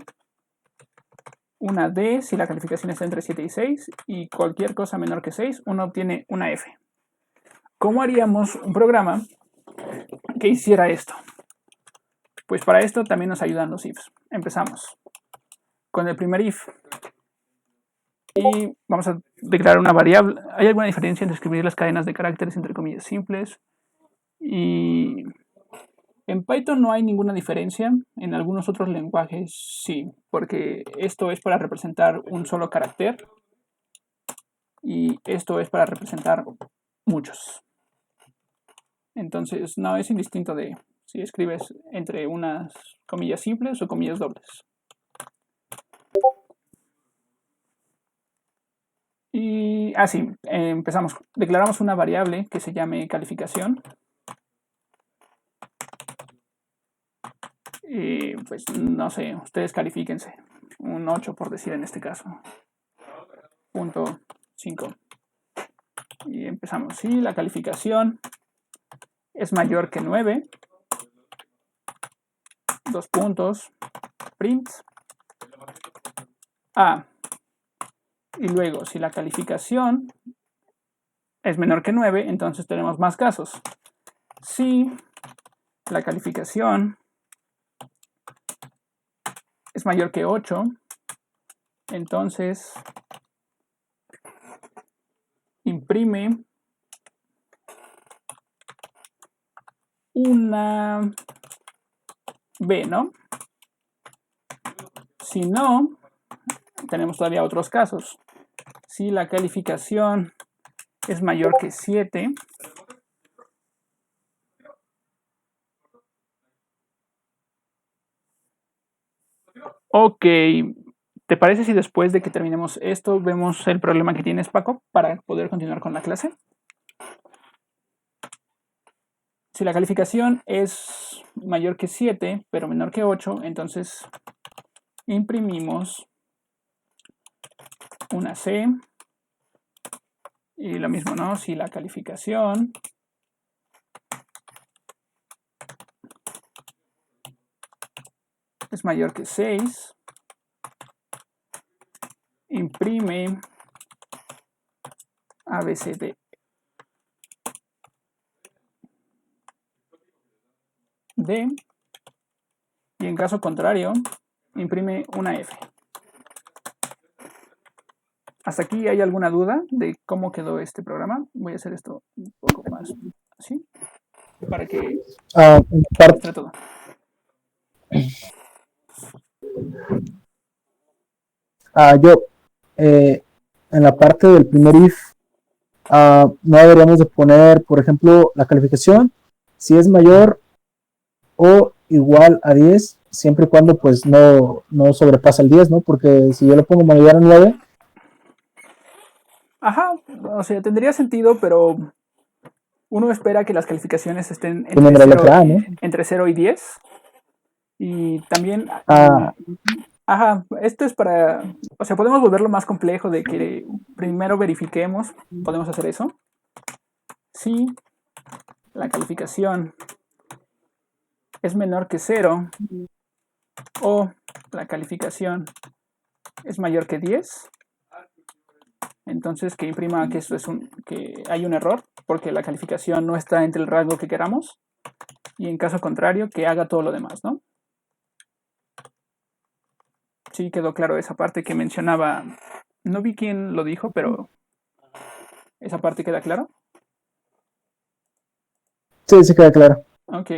una D si la calificación está entre 7 y 6, y cualquier cosa menor que 6, uno obtiene una F. ¿Cómo haríamos un programa que hiciera esto? Pues para esto también nos ayudan los ifs. Empezamos con el primer if. Y vamos a declarar una variable. ¿Hay alguna diferencia entre escribir las cadenas de caracteres entre comillas simples? Y en Python no hay ninguna diferencia. En algunos otros lenguajes sí, porque esto es para representar un solo carácter y esto es para representar muchos. Entonces no es indistinto de si escribes entre unas comillas simples o comillas dobles. Y así, empezamos. Declaramos una variable que se llame calificación. Y pues no sé, ustedes califíquense. Un 8 por decir en este caso. Punto 5. Y empezamos. Si la calificación es mayor que 9, 2 puntos, print A. Y luego, si la calificación es menor que 9, entonces tenemos más casos. Si la calificación es mayor que 8, entonces imprime una B, ¿no? Si no, tenemos todavía otros casos. Si la calificación es mayor que 7, ok, ¿te parece si después de que terminemos esto vemos el problema que tienes, Paco, para poder continuar con la clase? Si la calificación es mayor que 7, pero menor que 8, entonces imprimimos una C. Y lo mismo, ¿no? Si la calificación es mayor que 6, imprime ABCD. D. Y en caso contrario, imprime una F. ¿Hasta aquí hay alguna duda de cómo quedó este programa? Voy a hacer esto un poco más así, para que muestre todo. Yo, en la parte del primer if, no deberíamos de poner, por ejemplo, la calificación, si es mayor o igual a 10, siempre y cuando pues no sobrepasa el 10, ¿no? Porque si yo le pongo mayor a 9... Ajá, o sea, tendría sentido, pero uno espera que las calificaciones estén Tiene la letra A, ¿no? entre 0 y 10. Y también, ajá, esto es para, o sea, podemos volverlo más complejo de que primero verifiquemos, podemos hacer eso. Si la calificación es menor que 0 o la calificación es mayor que 10, entonces que imprima que que hay un error porque la calificación no está entre el rango que queramos, y en caso contrario que haga todo lo demás, ¿no? Sí, quedó claro esa parte que mencionaba. No vi quién lo dijo, pero ¿esa parte queda claro? Sí, sí queda claro. Ok.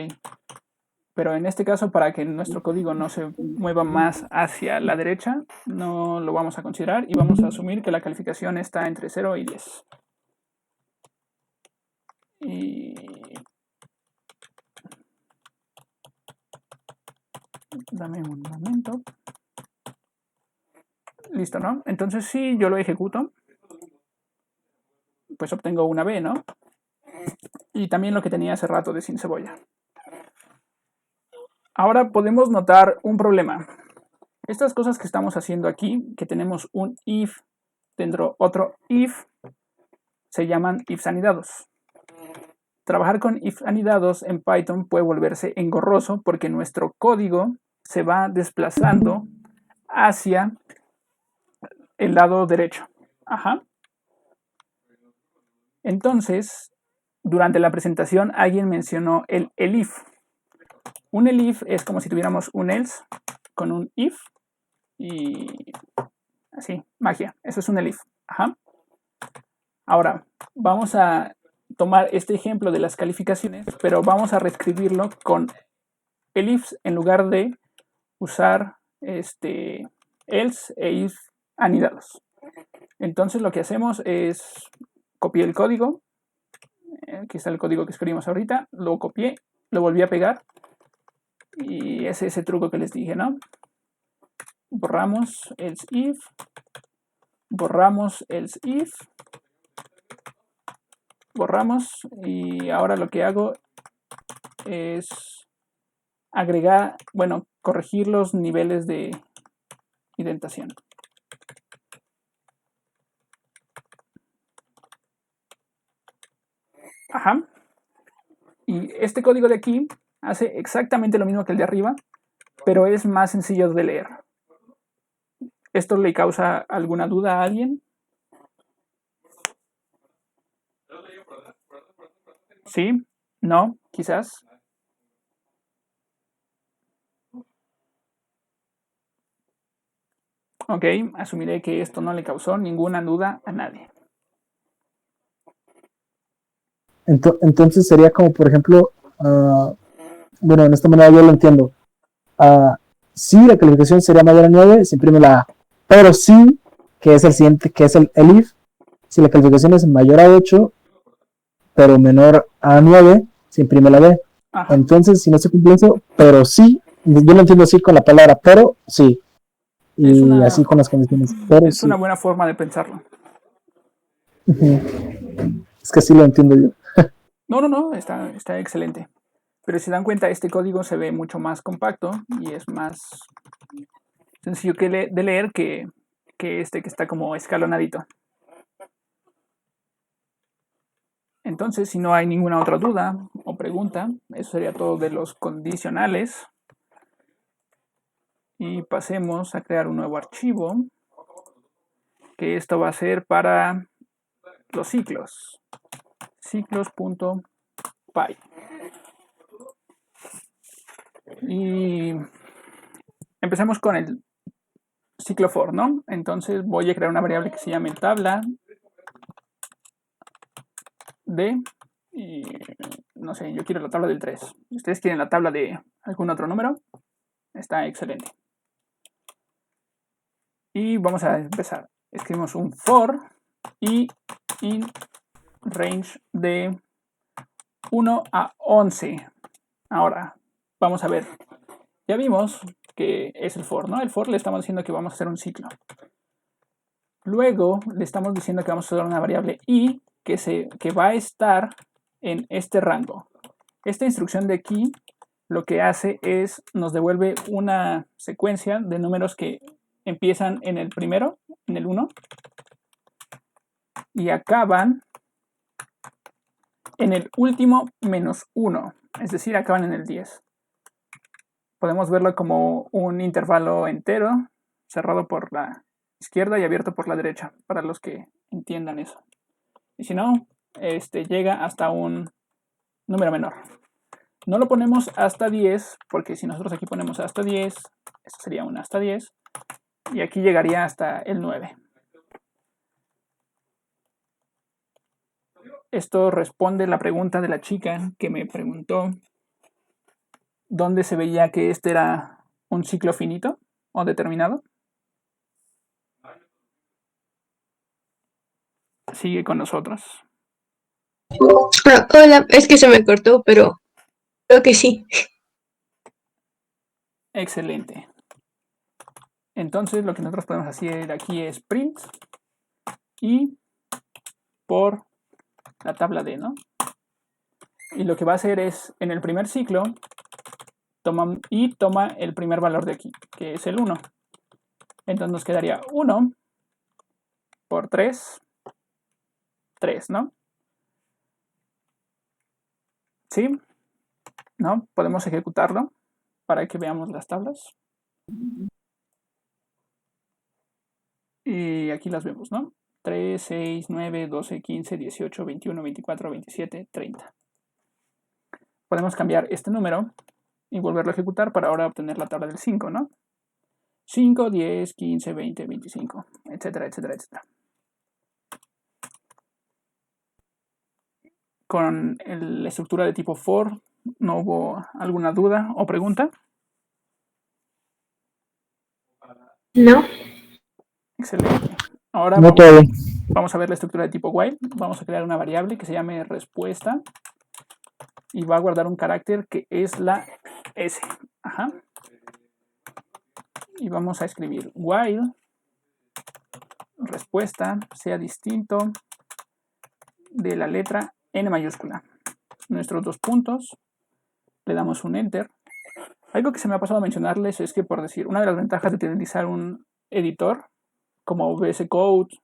Pero en este caso, para que nuestro código no se mueva más hacia la derecha, no lo vamos a considerar y vamos a asumir que la calificación está entre 0 y 10. Y... dame un momento. Listo, ¿no? Entonces, si yo lo ejecuto, pues obtengo una B, ¿no? Y también lo que tenía hace rato de sin cebolla. Ahora podemos notar un problema. Estas cosas que estamos haciendo aquí, que tenemos un if dentro otro if, se llaman ifs anidados. Trabajar con if anidados en Python puede volverse engorroso porque nuestro código se va desplazando hacia el lado derecho. Ajá. Entonces, durante la presentación alguien mencionó el elif. Un elif es como si tuviéramos un else con un if y así, magia. Eso es un elif. Ajá. Ahora, vamos a tomar este ejemplo de las calificaciones, pero vamos a reescribirlo con elifs en lugar de usar else e if anidados. Entonces lo que hacemos es copié el código, aquí está el código que escribimos ahorita, lo copié, lo volví a pegar y es ese truco que les dije, ¿no? Borramos else if, borramos else if, borramos, y ahora lo que hago es agregar, bueno, corregir los niveles de indentación. Ajá. Y este código de aquí hace exactamente lo mismo que el de arriba, pero es más sencillo de leer. ¿Esto le causa alguna duda a alguien? ¿Sí? ¿No? ¿Quizás? Ok, asumiré que esto no le causó ninguna duda a nadie. Entonces sería como, por ejemplo, bueno, en esta manera yo lo entiendo. Si la calificación sería mayor a 9, se imprime la A. Pero sí, que es el siguiente, que es el if, si la calificación es mayor a 8, pero menor a 9, se imprime la B. Ajá. Entonces, si no se cumple eso, pero sí, yo lo entiendo así con la palabra, pero sí. Y así con las condiciones. Pero es sí. Una buena forma de pensarlo. Es que así lo entiendo yo. No, está excelente. Pero si se dan cuenta, este código se ve mucho más compacto y es más sencillo de leer que este que está como escalonadito. Entonces, si no hay ninguna otra duda o pregunta, eso sería todo de los condicionales. Y pasemos a crear un nuevo archivo, que esto va a ser para los ciclos. Ciclos.py. Y empecemos con el ciclo for, ¿no? Entonces voy a crear una variable que se llame tabla de, y no sé, yo quiero la tabla del 3. Si ustedes quieren la tabla de algún otro número, está excelente. Y vamos a empezar. Escribimos un for y in range de 1 a 11. Ahora, vamos a ver. Ya vimos que es el for, ¿no? El for le estamos diciendo que vamos a hacer un ciclo. Luego le estamos diciendo que vamos a usar una variable i que va a estar en este rango. Esta instrucción de aquí lo que hace es nos devuelve una secuencia de números que empiezan en el primero, en el 1, y acaban en el último menos 1, es decir, acaban en el 10. Podemos verlo como un intervalo entero, cerrado por la izquierda y abierto por la derecha, para los que entiendan eso. Y si no, llega hasta un número menor. No lo ponemos hasta 10, porque si nosotros aquí ponemos hasta 10, esto sería un hasta 10, y aquí llegaría hasta el 9. Esto responde la pregunta de la chica que me preguntó dónde se veía que este era un ciclo finito o determinado. Sigue con nosotros. Hola, es que se me cortó, pero creo que sí. Excelente. Entonces lo que nosotros podemos hacer aquí es print y por la tabla D, ¿no? Y lo que va a hacer es, en el primer ciclo, toma el primer valor de aquí, que es el 1. Entonces nos quedaría 1 por 3, 3, ¿no? ¿Sí? ¿No? Podemos ejecutarlo para que veamos las tablas. Y aquí las vemos, ¿no? 3, 6, 9, 12, 15, 18, 21, 24, 27, 30. Podemos cambiar este número y volverlo a ejecutar para ahora obtener la tabla del 5, ¿no? 5, 10, 15, 20, 25, etcétera, etcétera, etcétera. Con la estructura de tipo for, ¿no hubo alguna duda o pregunta? No. Excelente. Ahora No todo. vamos a ver la estructura de tipo while. Vamos a crear una variable que se llame respuesta y va a guardar un carácter que es la S. Ajá. Y vamos a escribir while respuesta sea distinto de la letra N mayúscula. Nuestros 2 puntos, le damos un enter. Algo que se me ha pasado a mencionarles es que, por decir, una de las ventajas de utilizar un editor como VS Code,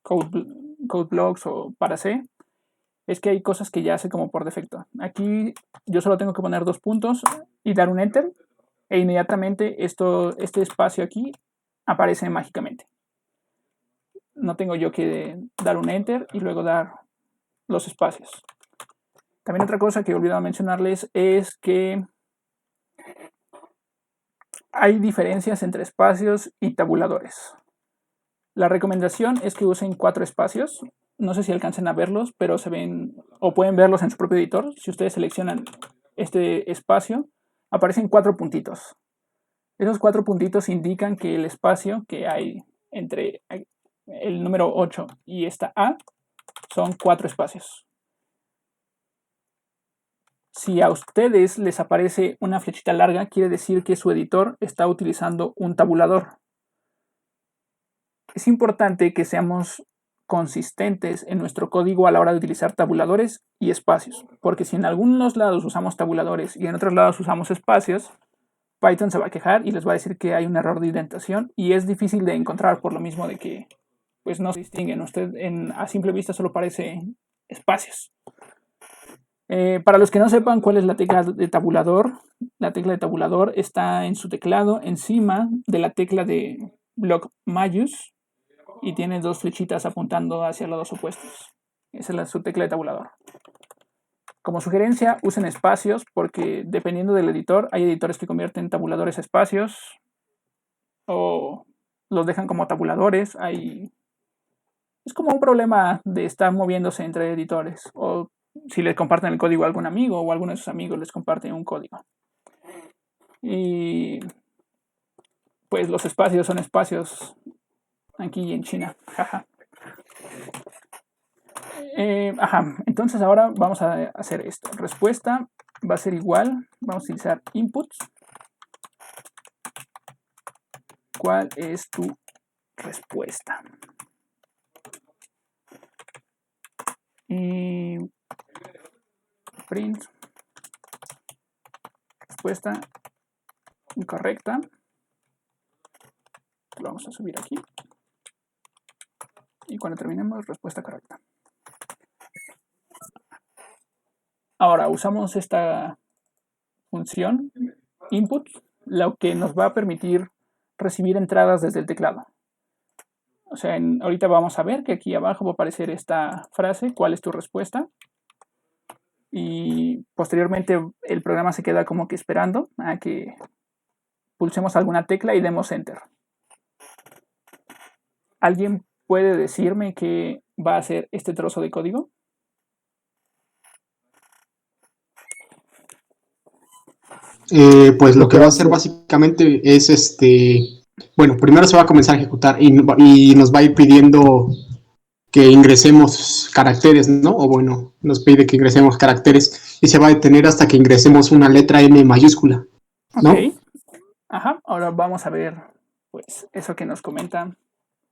CodeBlocks o para C, es que hay cosas que ya hace como por defecto. Aquí yo solo tengo que poner 2 puntos y dar un enter, e inmediatamente este espacio aquí aparece mágicamente. No tengo yo que dar un enter y luego dar los espacios. También otra cosa que he olvidado mencionarles es que hay diferencias entre espacios y tabuladores. La recomendación es que usen 4 espacios. No sé si alcancen a verlos, pero se ven o pueden verlos en su propio editor. Si ustedes seleccionan este espacio, aparecen 4 puntitos. Esos 4 puntitos indican que el espacio que hay entre el número 8 y esta A son 4 espacios. Si a ustedes les aparece una flechita larga, quiere decir que su editor está utilizando un tabulador. Es importante que seamos consistentes en nuestro código a la hora de utilizar tabuladores y espacios, porque si en algunos lados usamos tabuladores y en otros lados usamos espacios, Python se va a quejar y les va a decir que hay un error de indentación y es difícil de encontrar por lo mismo de que pues no se distinguen. Usted a simple vista solo parece espacios. Para los que no sepan cuál es la tecla de tabulador está en su teclado encima de la tecla de block mayús y tiene 2 flechitas apuntando hacia lados opuestos. Esa es su tecla de tabulador. Como sugerencia, usen espacios porque dependiendo del editor, hay editores que convierten tabuladores a espacios o los dejan como tabuladores. Es como un problema de estar moviéndose entre editores o si les comparten el código a algún amigo o alguno de sus amigos les comparte un código. Y pues los espacios son espacios Aquí en China. Jaja. Entonces ahora vamos a hacer esto. Respuesta va a ser igual. Vamos a utilizar inputs. ¿Cuál es tu respuesta? Y print. Respuesta incorrecta. Lo vamos a subir aquí. Y cuando terminemos, respuesta correcta. Ahora usamos esta función input, lo que nos va a permitir recibir entradas desde el teclado. O sea, ahorita vamos a ver que aquí abajo va a aparecer esta frase, ¿cuál es tu respuesta? Y posteriormente el programa se queda como que esperando a que pulsemos alguna tecla y demos enter. ¿Alguien puede decirme qué va a hacer este trozo de código? Pues lo que va a hacer básicamente es bueno, primero se va a comenzar a ejecutar y nos va a ir pidiendo que ingresemos caracteres, ¿no? O bueno, nos pide que ingresemos caracteres y se va a detener hasta que ingresemos una letra M mayúscula, ¿no? Ok. Ahora vamos a ver pues eso que nos comenta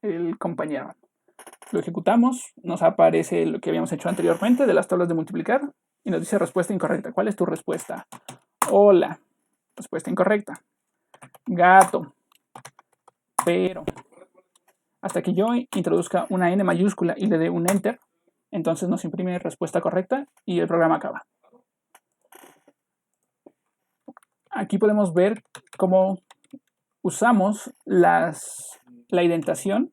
el compañero. Lo ejecutamos, nos aparece lo que habíamos hecho anteriormente de las tablas de multiplicar y nos dice respuesta incorrecta. ¿Cuál es tu respuesta? Hola. Respuesta incorrecta. Gato. Pero. Hasta que yo introduzca una N mayúscula y le dé un enter, entonces nos imprime respuesta correcta y el programa acaba. Aquí podemos ver cómo usamos la indentación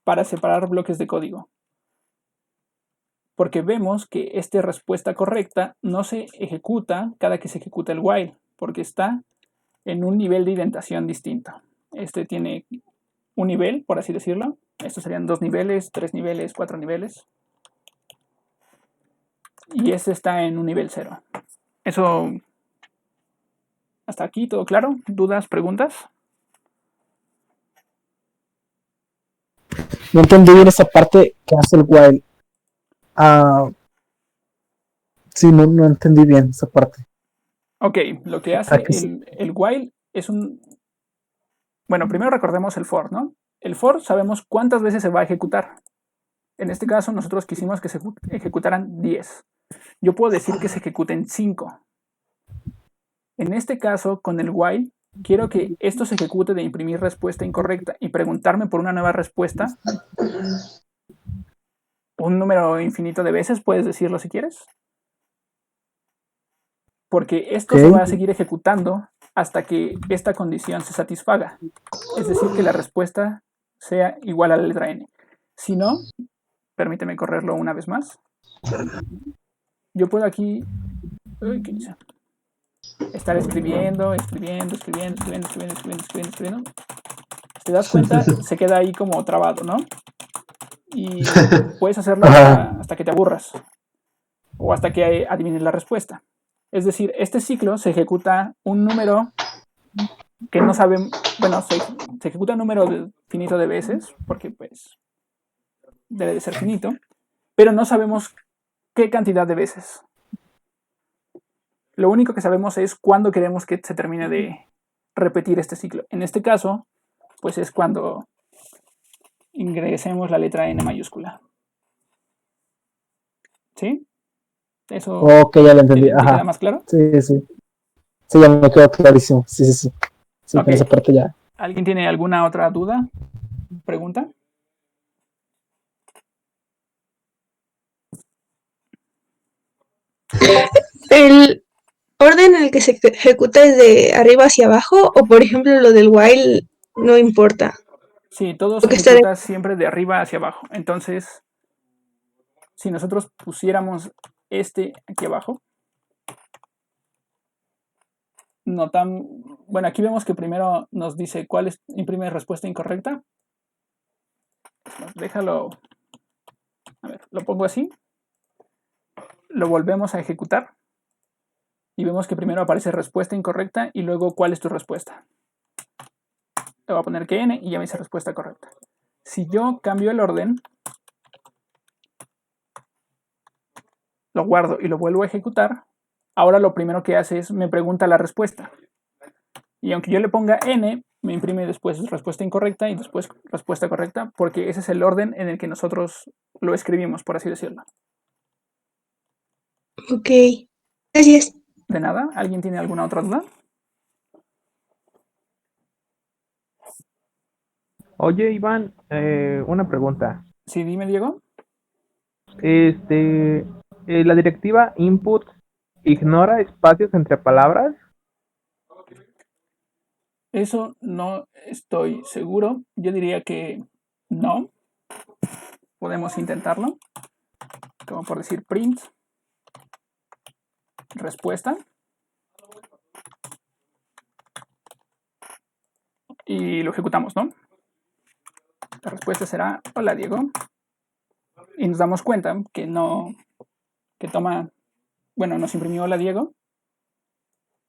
para separar bloques de código. Porque vemos que esta respuesta correcta no se ejecuta cada que se ejecuta el while, porque está en un nivel de indentación distinto. Este tiene un nivel, por así decirlo. Estos serían 2 niveles, 3 niveles, 4 niveles. Y este está en un nivel 0. Eso, hasta aquí, ¿todo claro? ¿Dudas, preguntas? No entendí bien esa parte que hace el while. Sí, no entendí bien esa parte. Ok, lo que hace el while es un... Bueno, primero recordemos el for, ¿no? El for sabemos cuántas veces se va a ejecutar. En este caso nosotros quisimos que se ejecutaran 10. Yo puedo decir que se ejecuten 5. En este caso, con el while, quiero que esto se ejecute de imprimir respuesta incorrecta y preguntarme por una nueva respuesta. Un número infinito de veces, puedes decirlo si quieres. Porque esto se va a seguir ejecutando hasta que esta condición se satisfaga. Es decir, que la respuesta sea igual a la letra N. Si no, permíteme correrlo una vez más. Yo puedo aquí estar escribiendo. Si te das cuenta, se queda ahí como trabado, ¿no? Y puedes hacerlo hasta que te aburras o hasta que adivines la respuesta. Es decir, este ciclo se ejecuta un número que no saben, bueno, se ejecuta un número finito de veces, porque pues debe de ser finito, pero no sabemos qué cantidad de veces. Lo único que sabemos es cuándo queremos que se termine de repetir este ciclo. En este caso, pues es cuando ingresemos la letra N mayúscula. ¿Sí? Eso. Ok, ya lo entendí. ¿Te queda más claro? Sí. Sí, ya me quedó clarísimo. Sí. Sí, okay. Con esa parte ya. ¿Alguien tiene alguna otra duda? ¿Pregunta? ¿El orden en el que se ejecuta es de arriba hacia abajo? O por ejemplo lo del while no importa. Sí, todo se ejecuta siempre de arriba hacia abajo. Entonces, si nosotros pusiéramos este aquí abajo, bueno, aquí vemos que primero nos dice cuál es, imprime respuesta incorrecta. Déjalo, a ver, lo pongo así, lo volvemos a ejecutar y vemos que primero aparece respuesta incorrecta y luego cuál es tu respuesta. Le voy a poner que N y ya me dice respuesta correcta. Si yo cambio el orden, lo guardo y lo vuelvo a ejecutar, ahora lo primero que hace es me pregunta la respuesta. Y aunque yo le ponga n, me imprime después respuesta incorrecta y después respuesta correcta, porque ese es el orden en el que nosotros lo escribimos, por así decirlo. Ok, gracias. De nada, ¿alguien tiene alguna otra duda? Oye, Iván, una pregunta. Sí, dime, Diego. La directiva input ignora espacios entre palabras. Eso no estoy seguro. Yo diría que no. Podemos intentarlo. Como por decir print respuesta. Y lo ejecutamos, ¿no? La respuesta será hola, Diego. Y nos damos cuenta que no, que toma, bueno, nos imprimió hola, Diego.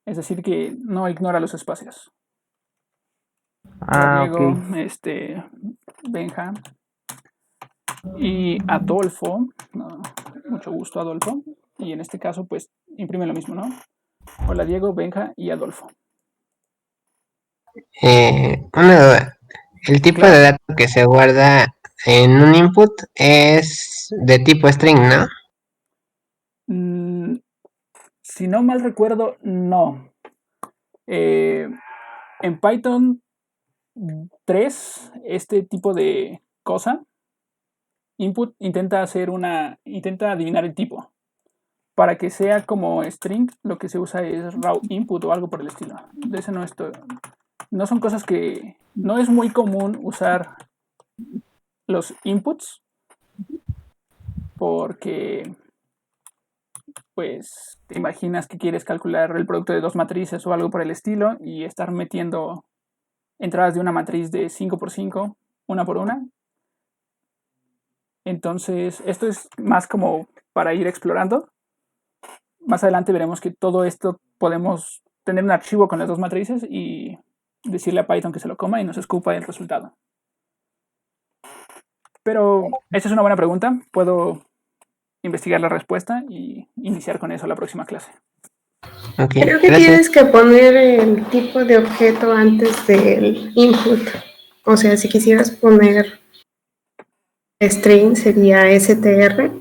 Es decir, que no ignora los espacios. Ah, Diego, ok. Benja y Adolfo. No, mucho gusto, Adolfo. Y en este caso, pues, imprime lo mismo, ¿no? Hola, Diego, Benja y Adolfo. Una duda. El tipo de dato que se guarda en un input es de tipo string, ¿no? Si no mal recuerdo, no. En Python 3, este tipo de cosa, input, intenta adivinar el tipo. Para que sea como string, lo que se usa es raw input o algo por el estilo. De ese no son cosas que... No es muy común usar los inputs porque pues te imaginas que quieres calcular el producto de dos matrices o algo por el estilo y estar metiendo entradas de una matriz de 5x5, una por una. Entonces, esto es más como para ir explorando. Más adelante veremos que todo esto podemos tener un archivo con las dos matrices y decirle a Python que se lo coma y nos escupa el resultado. Pero esta es una buena pregunta. Puedo investigar la respuesta y iniciar con eso la próxima clase. Okay, creo que tienes que poner el tipo de objeto antes del input. O sea, si quisieras poner string sería str,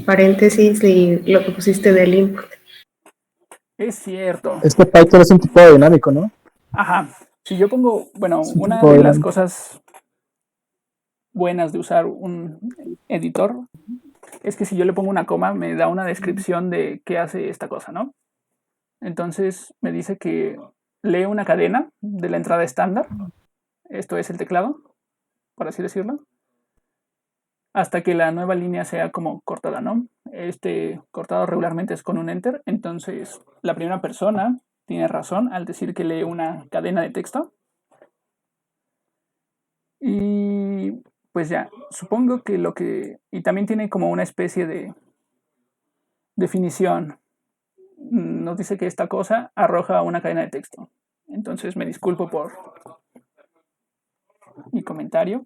paréntesis y lo que pusiste del input. Es cierto. Es que Python es un tipo dinámico, ¿no? Ajá. Si yo pongo, bueno, Es un una tipo de las dinámico. cosas buenas de usar un editor es que si yo le pongo una coma me da una descripción de qué hace esta cosa, ¿no? Entonces me dice que lee una cadena de la entrada estándar, esto es el teclado, por así decirlo, hasta que la nueva línea sea como cortada, ¿no? Este cortado regularmente es con un enter, entonces la primera persona tiene razón al decir que lee una cadena de texto. Y pues ya, supongo que y también tiene como una especie de definición. Nos dice que esta cosa arroja una cadena de texto. Entonces me disculpo por mi comentario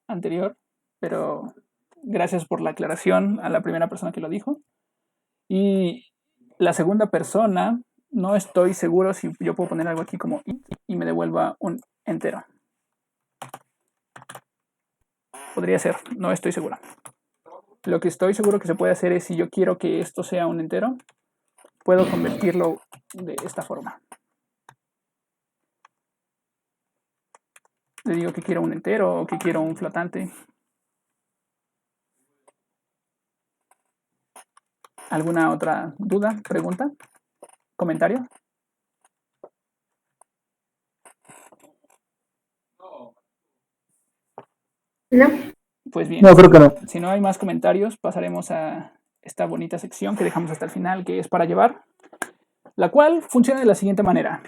anterior, pero gracias por la aclaración a la primera persona que lo dijo. Y la segunda persona, no estoy seguro si yo puedo poner algo aquí como int y me devuelva un entero. Podría ser, no estoy seguro. Lo que estoy seguro que se puede hacer es, si yo quiero que esto sea un entero, puedo convertirlo de esta forma. Le digo que quiero un entero o que quiero un flotante. ¿Alguna otra duda, pregunta, comentario? No. Pues bien, No, creo que no. Si no hay más comentarios, pasaremos a esta bonita sección que dejamos hasta el final, que es para llevar, la cual funciona de la siguiente manera.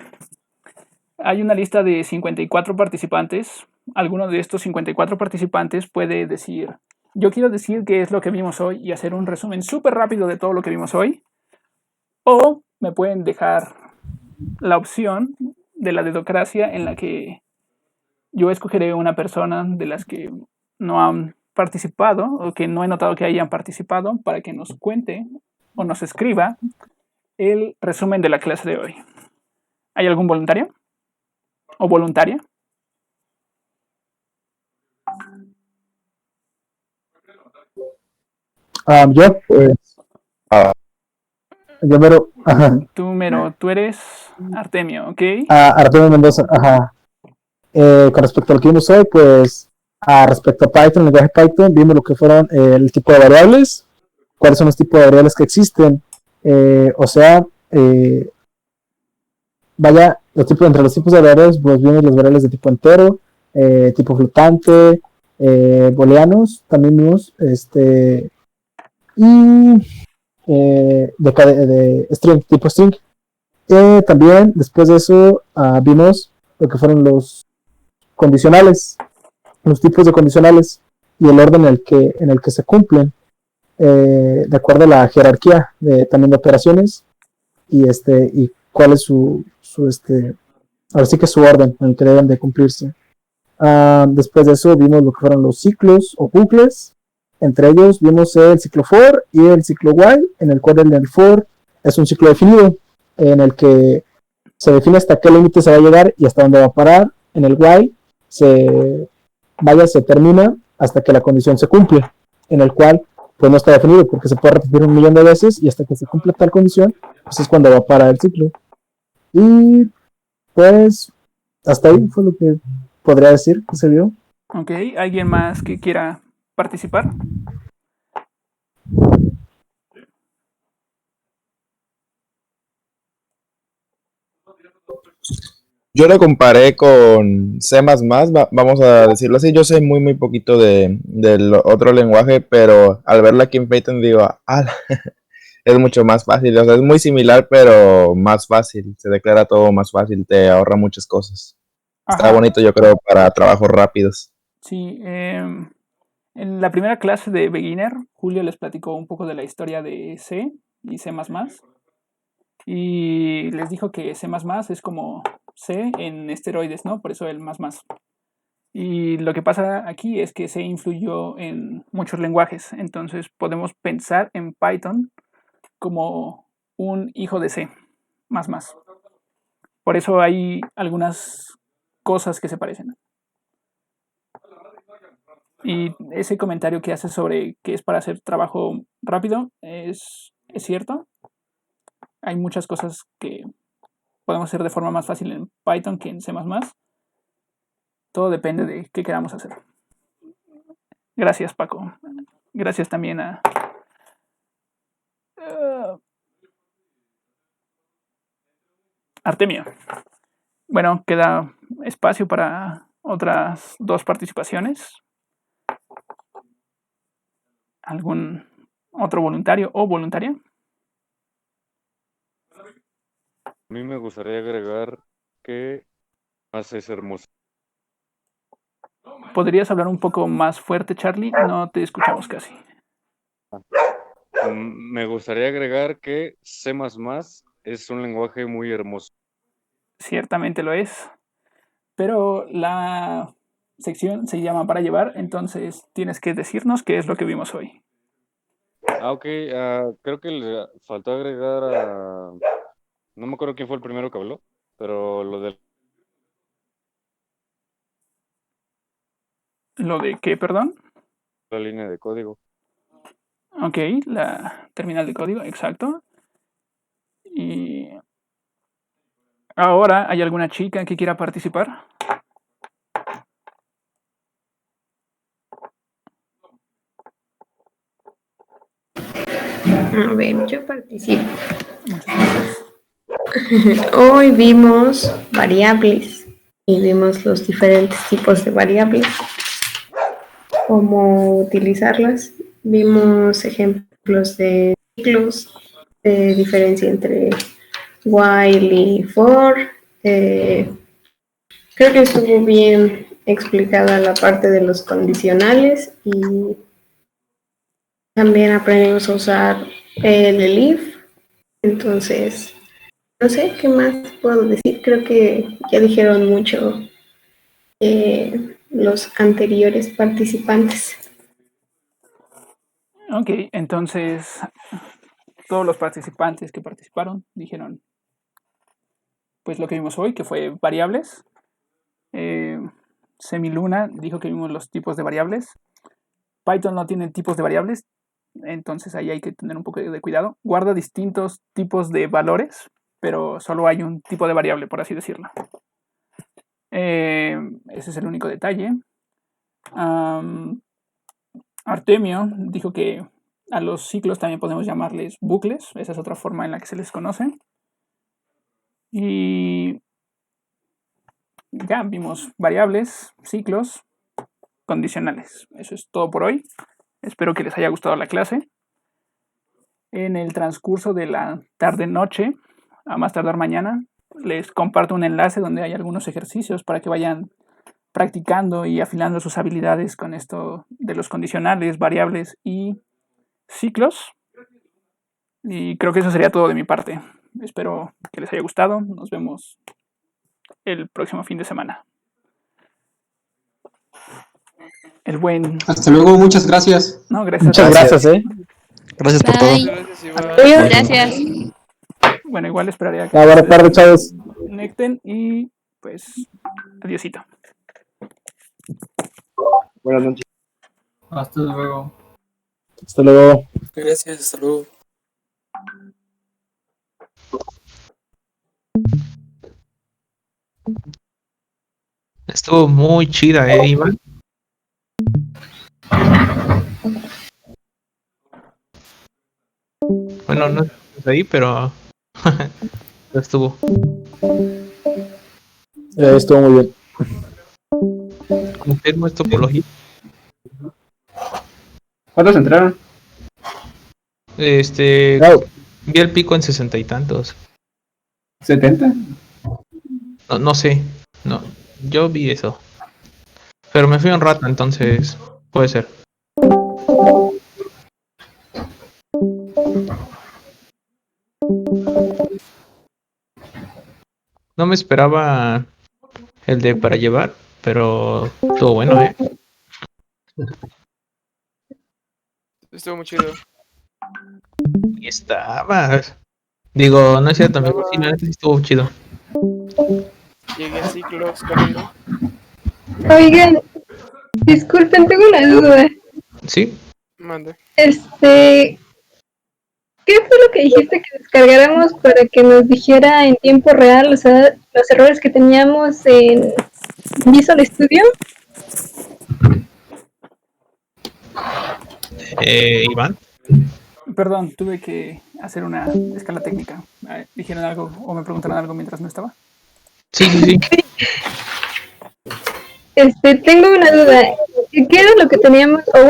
Hay una lista de 54 participantes. Alguno de estos 54 participantes puede decir, yo quiero decir qué es lo que vimos hoy y hacer un resumen súper rápido de todo lo que vimos hoy. O me pueden dejar la opción de la dedocracia en la que yo escogeré una persona de las que no han participado o que no he notado que hayan participado para que nos cuente o nos escriba el resumen de la clase de hoy. ¿Hay algún voluntario o voluntaria? Yo, pues. Yo mero. Ajá. Tú eres Artemio, ¿ok? Artemio Mendoza, ajá. Con respecto a lo que vimos hoy, pues, respecto a Python, el lenguaje Python, vimos lo que fueron el tipo de variables, cuáles son los tipos de variables que existen, vaya, entre los tipos de variables, pues vimos las variables de tipo entero, tipo flotante, booleanos, también vimos, de string, tipo string. También, después de eso, vimos lo que fueron los condicionales, los tipos de condicionales y el orden en el que se cumplen, de acuerdo a la jerarquía también de operaciones y cuál es ahora sí que su orden en el que deben de cumplirse. Después de eso vimos lo que fueron los ciclos o bucles. Entre ellos vimos el ciclo for y el ciclo while, en el cual el for es un ciclo definido en el que se define hasta qué límite se va a llegar y hasta dónde va a parar. En el while se termina hasta que la condición se cumple, en el cual pues no está definido porque se puede repetir 1.000.000 de veces y hasta que se cumple tal condición, pues es cuando va a parar el ciclo. Y pues hasta ahí fue lo que podría decir que se vio. Ok, ¿alguien más que quiera participar? Yo lo comparé con C++, vamos a decirlo así. Yo sé muy poquito del otro lenguaje, pero al verla aquí en Python digo, es mucho más fácil. O sea, es muy similar, pero más fácil. Se declara todo más fácil, te ahorra muchas cosas. Está Ajá. bonito, yo creo, para trabajos rápidos. Sí, en la primera clase de Beginner, Julio les platicó un poco de la historia de C y C++. Y les dijo que C++ es como C en esteroides, ¿no? Por eso el más. Y lo que pasa aquí es que C influyó en muchos lenguajes. Entonces podemos pensar en Python como un hijo de C++. Por eso hay algunas cosas que se parecen. Y ese comentario que hace sobre que es para hacer trabajo rápido es cierto. Hay muchas cosas que podemos hacer de forma más fácil en Python que en C++. Todo depende de qué queramos hacer. Gracias, Paco. Gracias también a Artemio. Bueno, queda espacio para otras 2 participaciones. ¿Algún otro voluntario o voluntaria? A mí me gustaría agregar que es hermoso. ¿Podrías hablar un poco más fuerte, Charlie? No te escuchamos casi. Me gustaría agregar que C++ es un lenguaje muy hermoso. Ciertamente lo es. Pero la sección se llama Para Llevar, entonces tienes que decirnos qué es lo que vimos hoy. Ok, creo que le faltó agregar a... No me acuerdo quién fue el primero que habló, pero lo del... ¿Lo de qué, perdón? La línea de código. Ok, la terminal de código, exacto. Y ahora, ¿hay alguna chica que quiera participar? A ver, yo participo. Hoy vimos variables y vimos los diferentes tipos de variables, cómo utilizarlas. Vimos ejemplos de ciclos, de diferencia entre while y for. Creo que estuvo bien explicada la parte de los condicionales y también aprendimos a usar el elif. Entonces, no sé qué más puedo decir. Creo que ya dijeron mucho los anteriores participantes. Ok, entonces todos los participantes que participaron dijeron pues lo que vimos hoy, que fue variables. Semiluna dijo que vimos los tipos de variables. Python no tiene tipos de variables, entonces ahí hay que tener un poco de cuidado. Guarda distintos tipos de valores, pero solo hay un tipo de variable, por así decirlo. Ese es el único detalle. Artemio dijo que a los ciclos también podemos llamarles bucles. Esa es otra forma en la que se les conoce. Y ya vimos variables, ciclos, condicionales. Eso es todo por hoy. Espero que les haya gustado la clase. En el transcurso de la tarde-noche, a más tardar mañana, les comparto un enlace donde hay algunos ejercicios para que vayan practicando y afilando sus habilidades con esto de los condicionales, variables y ciclos. Y creo que eso sería todo de mi parte. Espero que les haya gustado. Nos vemos el próximo fin de semana. El buen... Hasta luego, muchas gracias. No, gracias. Muchas gracias, Gracias por todo. Gracias. Bueno, igual esperaría que Buenas tardes, chavos. conecten y pues adiosito. Buenas noches. Hasta luego. Hasta luego. Gracias, hasta luego. Estuvo muy chida, Iván. Bueno, no estamos ahí, pero estuvo. Estuvo muy bien. Confirmo, es topología. ¿Cuántos entraron? Vi el pico en 60 y tantos. ¿70? No sé, no, yo vi eso. Pero me fui un rato, entonces puede ser. No me esperaba el de para llevar, pero estuvo bueno, Estuvo muy chido. Y estaba. Digo, no es cierto, amigo, sí, la neta sí estuvo chido. Llegué a ciclos corriendo. Oigan, disculpen, tengo una duda. ¿Sí? Mande. ¿Qué fue lo que dijiste que descargáramos para que nos dijera en tiempo real, o sea, los errores que teníamos en Visual Studio? Iván. Perdón, tuve que hacer una escala técnica. ¿Dijeron algo o me preguntaron algo mientras no estaba? Sí. Tengo una duda. ¿Qué era lo que teníamos? O bueno,